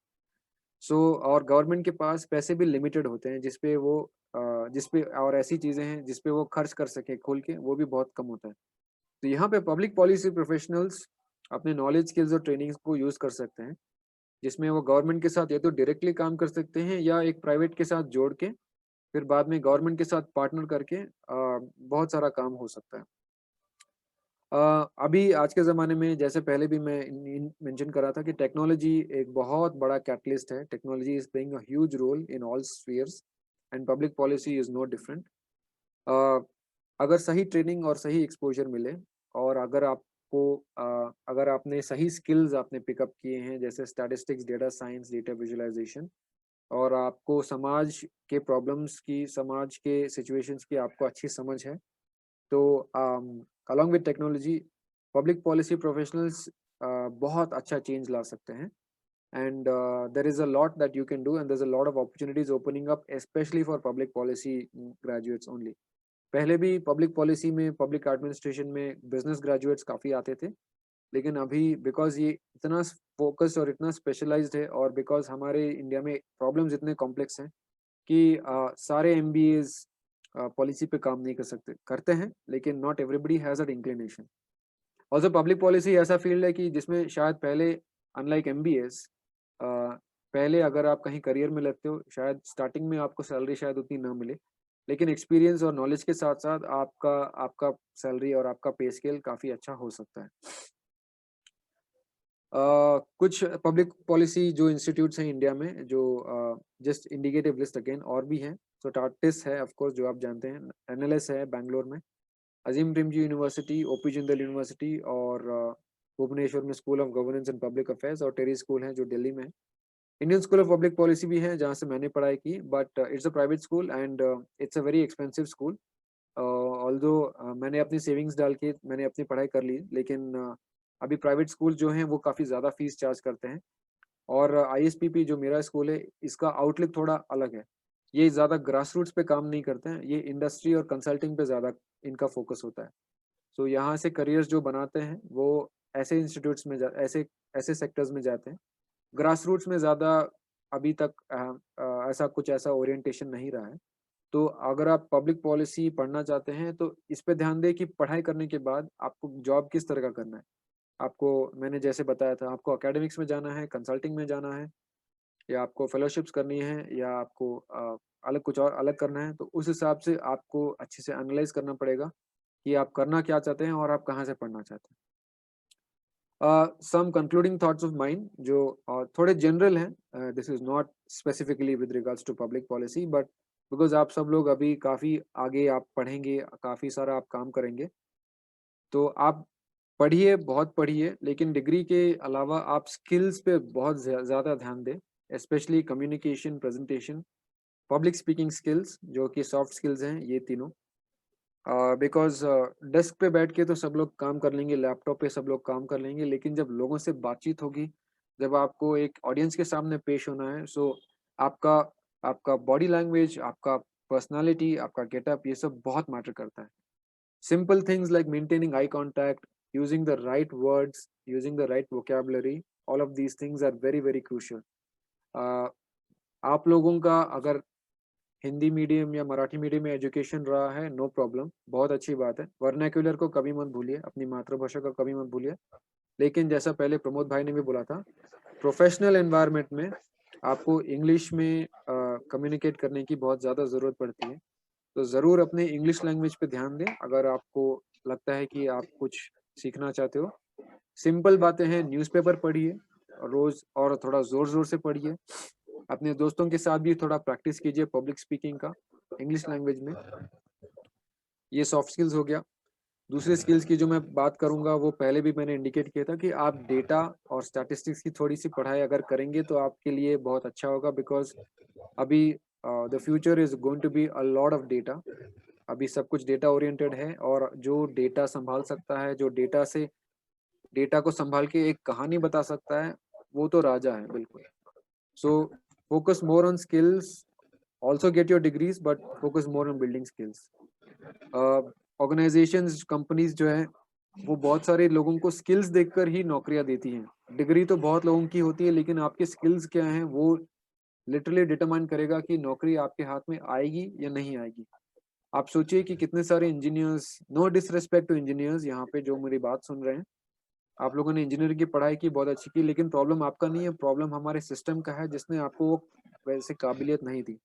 और गवर्नमेंट के पास पैसे भी लिमिटेड होते हैं जिसपे और ऐसी चीजें हैं जिसपे वो खर्च कर सके खोल के, वो भी बहुत कम होता है. तो यहाँ पे पब्लिक पॉलिसी प्रोफेशनल्स अपने नॉलेज, स्किल्स और ट्रेनिंग्स को यूज कर सकते हैं, जिसमें वो गवर्नमेंट के साथ या तो डायरेक्टली काम कर सकते हैं या एक प्राइवेट के साथ जोड़ के फिर बाद में गवर्नमेंट के साथ पार्टनर करके बहुत सारा काम हो सकता है. अभी आज के ज़माने में जैसे पहले भी मैं मेंशन कर रहा था कि टेक्नोलॉजी एक बहुत बड़ा कैटलिस्ट है. Technology is playing a huge role in all spheres and public policy is no different. अगर सही ट्रेनिंग और सही एक्सपोजर मिले और अगर आपने सही स्किल्स आपने पिकअप किए हैं जैसे statistics, data science, data visualisation, और आपको समाज के प्रॉब्लम्स की, समाज के सिचुएशंस की आपको अच्छी समझ है, तो along with technology, public policy professionals बहुत अच्छा चेंज ला सकते हैं. And there is a lot that you can do and there's a lot of opportunities opening up especially for public policy graduates only. पहले भी public policy में, public administration में business graduates काफ़ी आते थे, लेकिन अभी because ये इतना focused और इतना specialized है और because हमारे इंडिया में problems इतने complex हैं कि सारे MBAs पॉलिसी पे काम नहीं कर सकते, करते हैं लेकिन not everybody has that inclination. Also public policy ऐसा फील्ड है कि जिसमें शायद पहले अनलाइक MBAs पहले अगर आप कहीं करियर में लगते हो शायद स्टार्टिंग में आपको सैलरी शायद उतनी ना मिले, लेकिन एक्सपीरियंस और नॉलेज के साथ साथ आपका सैलरी और आपका पे स्केल काफ़ी अच्छा हो सकता है. कुछ पब्लिक पॉलिसी जो इंस्टीट्यूट्स हैं इंडिया में जो जस्ट इंडिकेटिव लिस्ट अगेन और भी हैं. तो टार्टिस है ऑफ कोर्स जो आप जानते हैं, NLS है बैंगलोर में, Azim Premji university, OP Jindal university और भुवनेश्वर में school of governance and public affairs और टेरी स्कूल है जो दिल्ली में. Indian school of public policy भी है जहाँ से मैंने पढ़ाई की, but it's a private school and it's a very expensive school. Although मैंने अपनी सेविंग्स डाल के मैंने अपनी पढ़ाई कर ली, लेकिन अभी प्राइवेट स्कूल जो हैं वो काफ़ी ज़्यादा फीस चार्ज करते हैं. और ISPP जो मेरा स्कूल है इसका आउटलुक थोड़ा अलग है. ये ज़्यादा ग्रास रूट्स पे काम नहीं करते हैं, ये इंडस्ट्री और कंसल्टिंग पे ज़्यादा इनका फोकस होता है. सो यहाँ से करियर्स जो बनाते हैं वो ऐसे इंस्टीट्यूट्स में ऐसे सेक्टर्स में जाते हैं. ग्रास रूट्स में ज़्यादा अभी तक ऐसा ओरिएंटेशन नहीं रहा है. तो अगर आप पब्लिक पॉलिसी पढ़ना चाहते हैं तो इस पे ध्यान दें कि पढ़ाई करने के बाद आपको जॉब किस तरह का करना है. आपको मैंने जैसे बताया था, आपको एकेडमिक्स में जाना है, कंसल्टिंग में जाना है, या आपको फेलोशिप्स करनी है, या आपको अलग कुछ और अलग करना है. तो उस हिसाब से आपको अच्छे से एनालाइज करना पड़ेगा कि आप करना क्या चाहते हैं और आप कहाँ से पढ़ना चाहते हैं. Some concluding thoughts of mind जो थोड़े जनरल हैं. This is not specifically with regards to public policy, but because आप सब लोग अभी काफ़ी आगे आप पढ़ेंगे, काफ़ी सारा आप काम करेंगे, तो आप पढ़िए, बहुत पढ़िए, लेकिन डिग्री के अलावा आप स्किल्स पे बहुत ज़्यादा ध्यान दें, specially communication, presentation, public speaking skills जो कि सॉफ्ट स्किल्स हैं ये तीनों. बिकॉज डेस्क पे बैठ के तो सब लोग काम कर लेंगे, लैपटॉप पे सब लोग काम कर लेंगे, लेकिन जब लोगों से बातचीत होगी, जब आपको एक ऑडियंस के सामने पेश होना है, सो आपका आपका बॉडी लैंग्वेज, आपका पर्सनालिटी, आपका गेटअप, ये सब बहुत मैटर करता है. Simple things like maintaining eye contact, using the right words, using the right vocabulary, all of these things are very, very crucial. आप लोगों का अगर हिंदी मीडियम या मराठी मीडियम में एजुकेशन रहा है, नो प्रॉब्लम, बहुत अच्छी बात है. वर्नाक्युलर को कभी मत भूलिए, अपनी मातृभाषा को कभी मत भूलिए. लेकिन जैसा पहले प्रमोद भाई ने भी बोला था, प्रोफेशनल एनवायरनमेंट में आपको इंग्लिश में कम्युनिकेट करने की बहुत ज़्यादा ज़रूरत पड़ती है. तो ज़रूर अपने इंग्लिश लैंग्वेज पे ध्यान दें अगर आपको लगता है कि आप कुछ सीखना चाहते हो. सिंपल बातें हैं, न्यूज़पेपर पढ़िए रोज़ और थोड़ा ज़ोर से पढ़िए. अपने दोस्तों के साथ भी थोड़ा प्रैक्टिस कीजिए पब्लिक स्पीकिंग का इंग्लिश लैंग्वेज में. ये सॉफ्ट स्किल्स हो गया. दूसरे स्किल्स की जो मैं बात करूंगा वो पहले भी मैंने इंडिकेट किया था कि आप डेटा और स्टैटिस्टिक्स की थोड़ी सी पढ़ाई अगर करेंगे तो आपके लिए बहुत अच्छा होगा, बिकॉज अभी the future is going to be a lot of data. अभी सब कुछ डेटा ओरिएंटेड है, और जो डेटा संभाल सकता है, जो डेटा को संभाल के एक कहानी बता सकता है, वो तो राजा है बिल्कुल। So focus more on skills, also get your degrees, but focus more on building skills. Organisations, companies जो है वो बहुत सारे लोगों को स्किल्स देखकर ही नौकरियां देती हैं। डिग्री तो बहुत लोगों की होती है, लेकिन आपके स्किल्स क्या हैं वो लिटरली डिटरमाइन करेगा कि नौकरी आपके हाथ में आएगी या नहीं आएगी। आप सोचिए कि कितने सारे engineers, no disrespect to engineers यहाँ पे जो मेरी बात सुन रहे हैं, आप लोगों ने इंजीनियरिंग की पढ़ाई की, बहुत अच्छी की, लेकिन प्रॉब्लम आपका नहीं है, प्रॉब्लम हमारे सिस्टम का है जिसने आपको वो वैसे काबिलियत नहीं दी।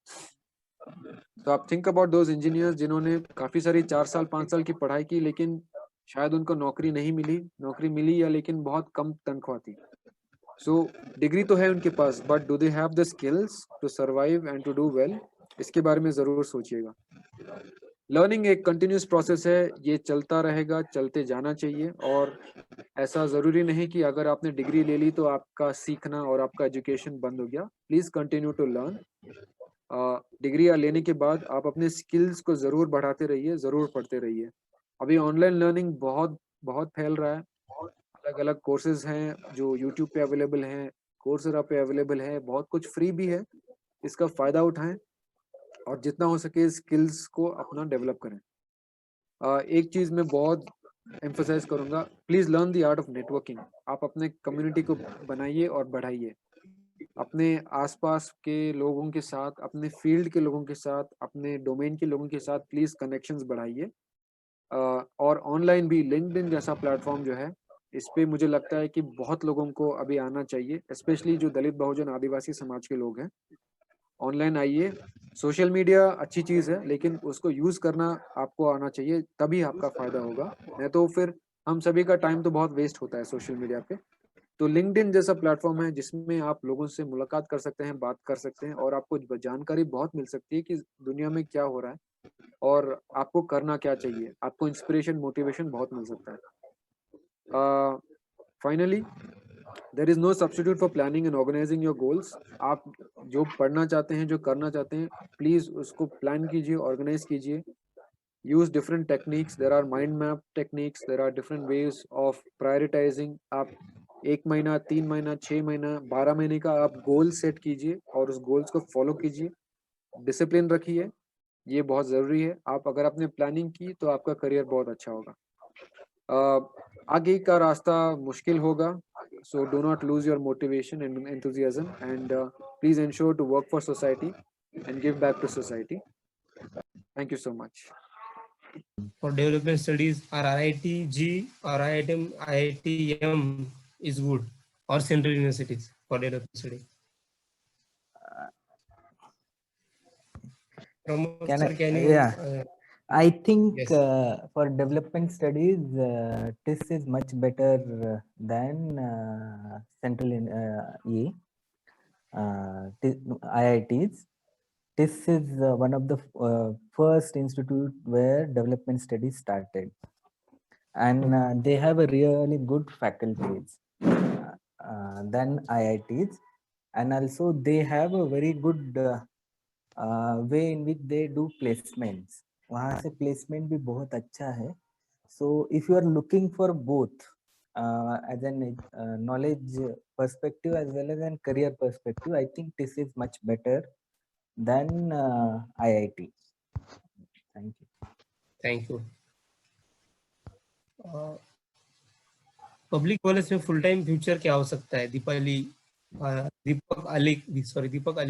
तो आप थिंक अबाउट दोज इंजीनियर्स जिन्होंने काफी सारी 4 साल 5 साल की पढ़ाई की, लेकिन शायद उनको नौकरी नहीं मिली, नौकरी मिली या लेकिन बहुत कम तनख्वाह थी। सो डिग्री तो है उनके पास, but do they have the skills to survive and to do well? इसके बारे में जरूर सोचिएगा। लर्निंग एक कंटिन्यूस प्रोसेस है, ये चलता रहेगा, चलते जाना चाहिए, और ऐसा जरूरी नहीं कि अगर आपने डिग्री ले ली तो आपका सीखना और आपका एजुकेशन बंद हो गया। Please continue to learn. Degree लेने के बाद आप अपने स्किल्स को जरूर बढ़ाते रहिए, जरूर पढ़ते रहिए। अभी ऑनलाइन लर्निंग बहुत बहुत फैल रहा है, अलग अलग कोर्सेज हैं जो यूट्यूब पे अवेलेबल हैं, कोर्सेरा पे अवेलेबल है, बहुत कुछ फ्री भी है। इसका फायदा उठाएं और जितना हो सके स्किल्स को अपना डेवलप करें। एक चीज मैं बहुत एम्फोसाइज करूंगा, please learn the art of networking. आप अपने कम्युनिटी को बनाइए और बढ़ाइए, अपने आसपास के लोगों के साथ, अपने फील्ड के लोगों के साथ, अपने डोमेन के लोगों के साथ प्लीज कनेक्शंस बढ़ाइए। और ऑनलाइन भी लिंक्डइन जैसा प्लेटफॉर्म जो है, इस पे मुझे लगता है कि बहुत लोगों को अभी आना चाहिए, स्पेशली जो दलित बहुजन आदिवासी समाज के लोग हैं। ऑनलाइन आइए। सोशल मीडिया अच्छी चीज़ है, लेकिन उसको यूज़ करना आपको आना चाहिए, तभी आपका फायदा होगा, नहीं तो फिर हम सभी का टाइम तो बहुत वेस्ट होता है सोशल मीडिया पे। तो लिंक्डइन जैसा प्लेटफॉर्म है जिसमें आप लोगों से मुलाकात कर सकते हैं, बात कर सकते हैं, और आपको जानकारी बहुत मिल सकती है कि दुनिया में क्या हो रहा है और आपको करना क्या चाहिए। आपको इंस्पिरेशन, मोटिवेशन बहुत मिल सकता है। Finally, there is no substitute for planning and organising your goals. आप जो पढ़ना चाहते हैं, जो करना चाहते हैं, प्लीज उसको प्लान कीजिए, ऑर्गेनाइज कीजिए। Use different techniques, there are mind map techniques, there are different ways of prioritising. आप 1 महीना, 3 महीना, 6 महीना, 12 महीने का आप गोल सेट कीजिए और उस गोल्स को फॉलो कीजिए, डिसिप्लिन रखिए, ये बहुत ज़रूरी है। आप अगर आपने प्लानिंग की तो आपका करियर बहुत अच्छा होगा। आगे का रास्ता मुश्किल होगा, so do not lose your motivation and enthusiasm, and please ensure to work for society and give back to society. Thank you so much. For development studies, or IIT-G or IITM is good, or central universities for development studies? I think Yes. For development studies, TIS is much better than central IITs. TIS is one of the first institute where development studies started, and they have a really good faculties than IITs, and also they have a very good way in which they do placements. वहाँ से placement भी बहुत अच्छा है. So if you are looking for both as an knowledge perspective as well as a career perspective, I think this is much better than IIT. Thank you. Thank you. Public college में full time future क्या हो सकता है? दीपक अली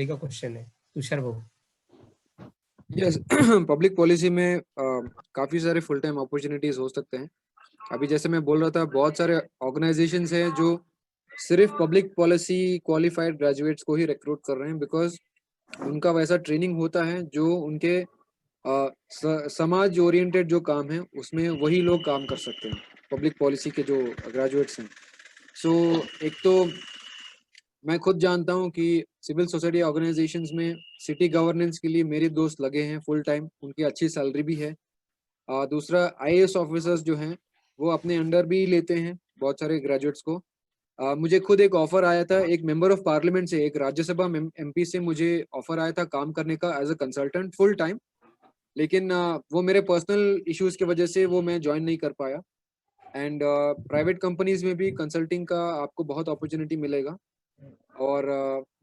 का question है। तुषार बाबू। Yes, public policy में काफी सारे फुल टाइम अपॉर्चुनिटीज हो सकते हैं। अभी जैसे मैं बोल रहा था, बहुत सारे ऑर्गेनाइजेशंस हैं जो सिर्फ पब्लिक पॉलिसी क्वालिफाइड ग्रेजुएट्स को ही रिक्रूट कर रहे हैं, बिकॉज उनका वैसा ट्रेनिंग होता है जो उनके समाज ओरिएंटेड जो काम है उसमें वही लोग काम कर सकते हैं, पब्लिक पॉलिसी के जो ग्रेजुएट्स हैं। सो एक तो मैं खुद जानता हूं कि सिविल सोसाइटी ऑर्गेनाइजेशंस में सिटी गवर्नेंस के लिए मेरे दोस्त लगे हैं फुल टाइम, उनकी अच्छी सैलरी भी है। दूसरा IAS ऑफिसर्स जो हैं वो अपने अंडर भी लेते हैं बहुत सारे ग्रेजुएट्स को। मुझे खुद एक ऑफर आया था एक मेंबर ऑफ पार्लियामेंट से, एक राज्यसभा MP से मुझे ऑफर आया था काम करने का as a consultant full time, लेकिन वो मेरे पर्सनल इश्यूज की वजह से वो मैं ज्वाइन नहीं कर पाया। एंड प्राइवेट कंपनीज में भी कंसल्टिंग का आपको बहुत अपॉर्चुनिटी मिलेगा, और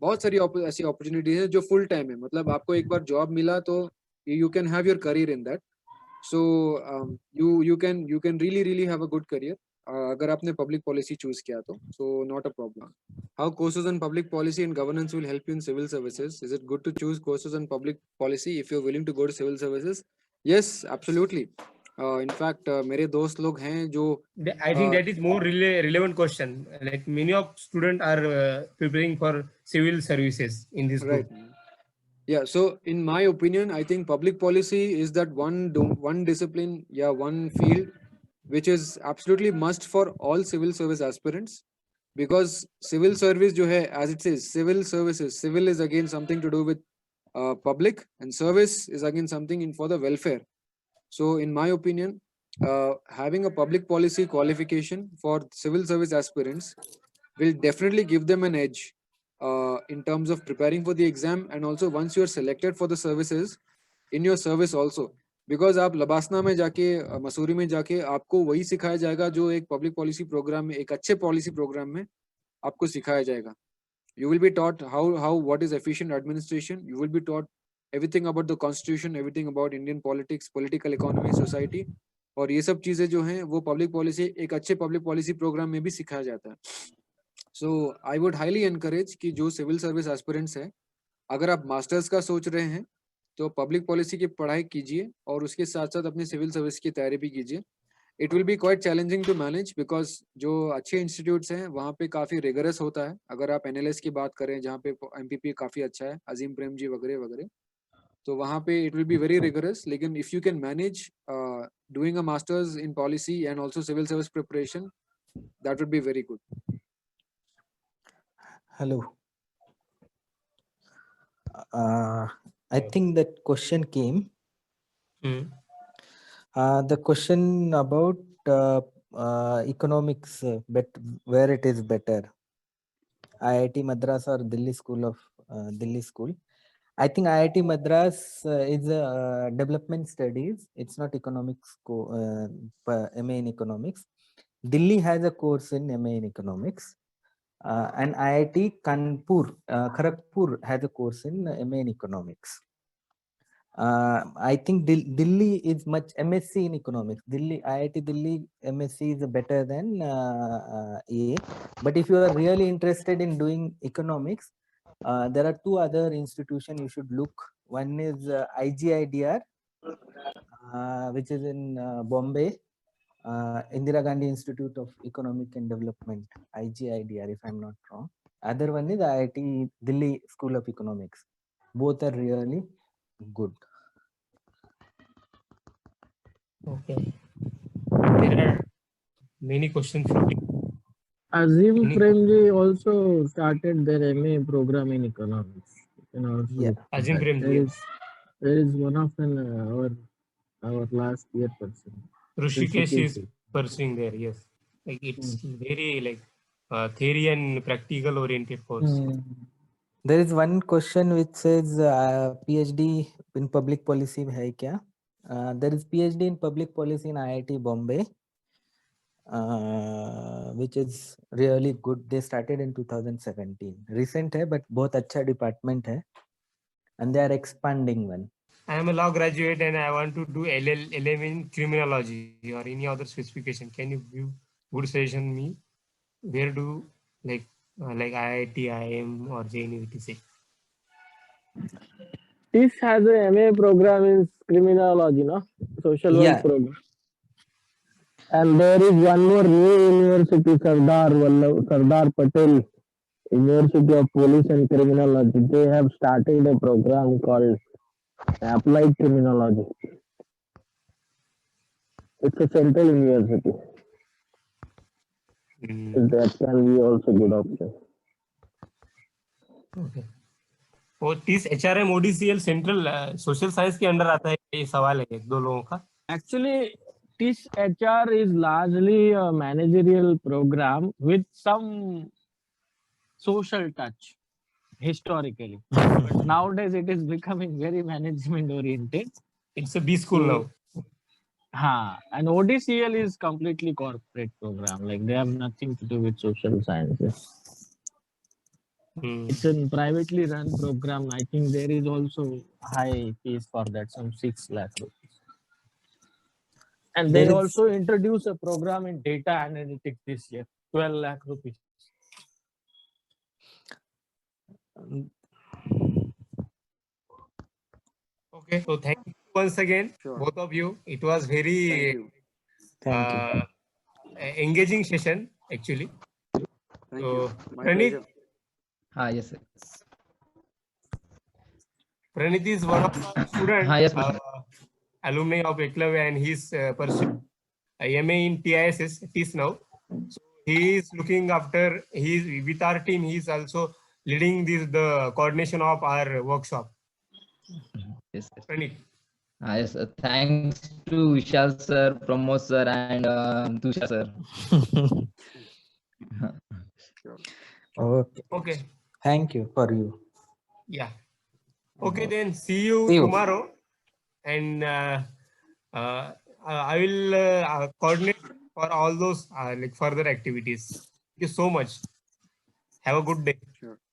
बहुत सारी ऐसी अपॉर्चुनिटीज है जो फुल टाइम है, मतलब आपको एक बार जॉब मिला तो you can have your career in that. So you can really have a good career अगर आपने पब्लिक पॉलिसी चूज किया तो, so not a problem. How courses on public policy and governance will help you in civil services? Is it good to choose courses on public policy if you are willing to go to civil services? Yes, absolutely. In fact मेरे दोस्त लोग हैं जो I think that is more relevant question. Like many of students are preparing for civil services in this right. group. Yeah, so in my opinion, I think public policy is that one discipline, yeah, one field which is absolutely must for all civil service aspirants, because civil service jo hai, as it says, civil services, civil is again something to do with public, and service is again something in for the welfare. So in my opinion, having a public policy qualification for civil service aspirants will definitely give them an edge in terms of preparing for the exam, and also once you are selected for the services in your service also, because आप लबासना में जाके मसूरी में जाके आपको वही सिखाया जाएगा जो एक पब्लिक पॉलिसी प्रोग्राम में, एक अच्छे पॉलिसी प्रोग्राम में आपको सिखाया जाएगा। You will be taught what is efficient administration. You will be taught everything about the constitution, everything about Indian politics, political economy, society, और ये सब चीजें जो हैं वो पब्लिक पॉलिसी, एक अच्छे पब्लिक पॉलिसी प्रोग्राम में भी सिखाया जाता है। सो आई वुड हाईली एनकरेज कि जो सिविल सर्विस एस्पिरेंट्स हैं, अगर आप मास्टर्स का सोच रहे हैं तो पब्लिक पॉलिसी की पढ़ाई कीजिए और उसके साथ साथ अपनी सिविल सर्विस की तैयारी भी कीजिए। It will be quite challenging to manage, because जो अच्छे इंस्टीट्यूट्स हैं वहाँ पे काफ़ी रिगरस होता है। अगर आप NLS की बात करें जहाँ पे MPP काफ़ी अच्छा है, अजीम प्रेम जी वगैरह वगैरह, तो वहाँ पे it will be very rigorous. लेकिन if you can manage doing a masters in policy and also civil service preparation, that would be very good. Hello. I think that question came. The question about economics, where it is better, IIT Madras or Delhi School of Delhi School. I think IIT Madras is development studies. It's not economics, MA in economics. Delhi has a course in MA in economics. And IIT Kanpur, Kharagpur has a course in MA in economics. I think Delhi is much MSc in economics. IIT Delhi MSc is better than EA. But if you are really interested in doing economics, there are two other institutions you should look. One is IGIDR, which is in Bombay. Indira Gandhi Institute of Economic and Development, IGIDR, if I'm not wrong. Other one is IIT Delhi School of Economics. Both are really good. Okay. There are many questions floating. Azim Any- Premji also started their MA program in economics. You can also Yeah. look at Azim that. Premji. There is one of our last year person. Rishikesh is Rishikesh. pursuing there. Yes, like it's very like theory and practical oriented course. There is one question which says PhD in public policy hai kya? There is PhD in public policy in IIT Bombay, which is really good. They started in 2017. Recent hai, but बहुत अच्छा department hai, and they are expanding one. I am a law graduate and I want to do LLM in criminology or any other specification. Can you give good suggestion me? Where do like IIT, IIM or JNU etc. This has a MA program in criminology, no? Social work Yeah. program. And there is one more new university, Sardar Patel University of Police and Criminology. They have started a program called Applied Criminology. It's a central university. That can be also good option. Okay. और TIS HRM ODCL central social science के under आता है, ये सवाल है एक दो लोगों का। Actually, TISH HR is largely a managerial program with some social touch historically. But nowadays it is becoming very management oriented. It's a B school now. And ODCL is completely corporate program. Like they have nothing to do with social sciences. Hmm. It's a privately run program. I think there is also high fees for that, some 6 lakh rupees. And they There is- also introduce a program in data analytics this year, 12 lakh rupees. Okay, so thank you once again, Sure. both of you. It was very Thank you. Thank you. engaging session actually. Thank So, you. My Pranit, pleasure. Yes, sir. Pranit is one of our students, Yes, Prashant. alumni of Eklavya, and he's pursuing MA in TIS now. So he is looking after, he's with our team, he's also leading the coordination of our workshop. Yes, sir. Pranit. Yes, sir. Thanks to Vishal sir, Pramod sir, and Tushar sir. Sure. Okay. Okay, Thank you for you. yeah. Okay, then see you See you. tomorrow. And I will coordinate for all those like further activities. Thank you so much. Have a good day. Sure.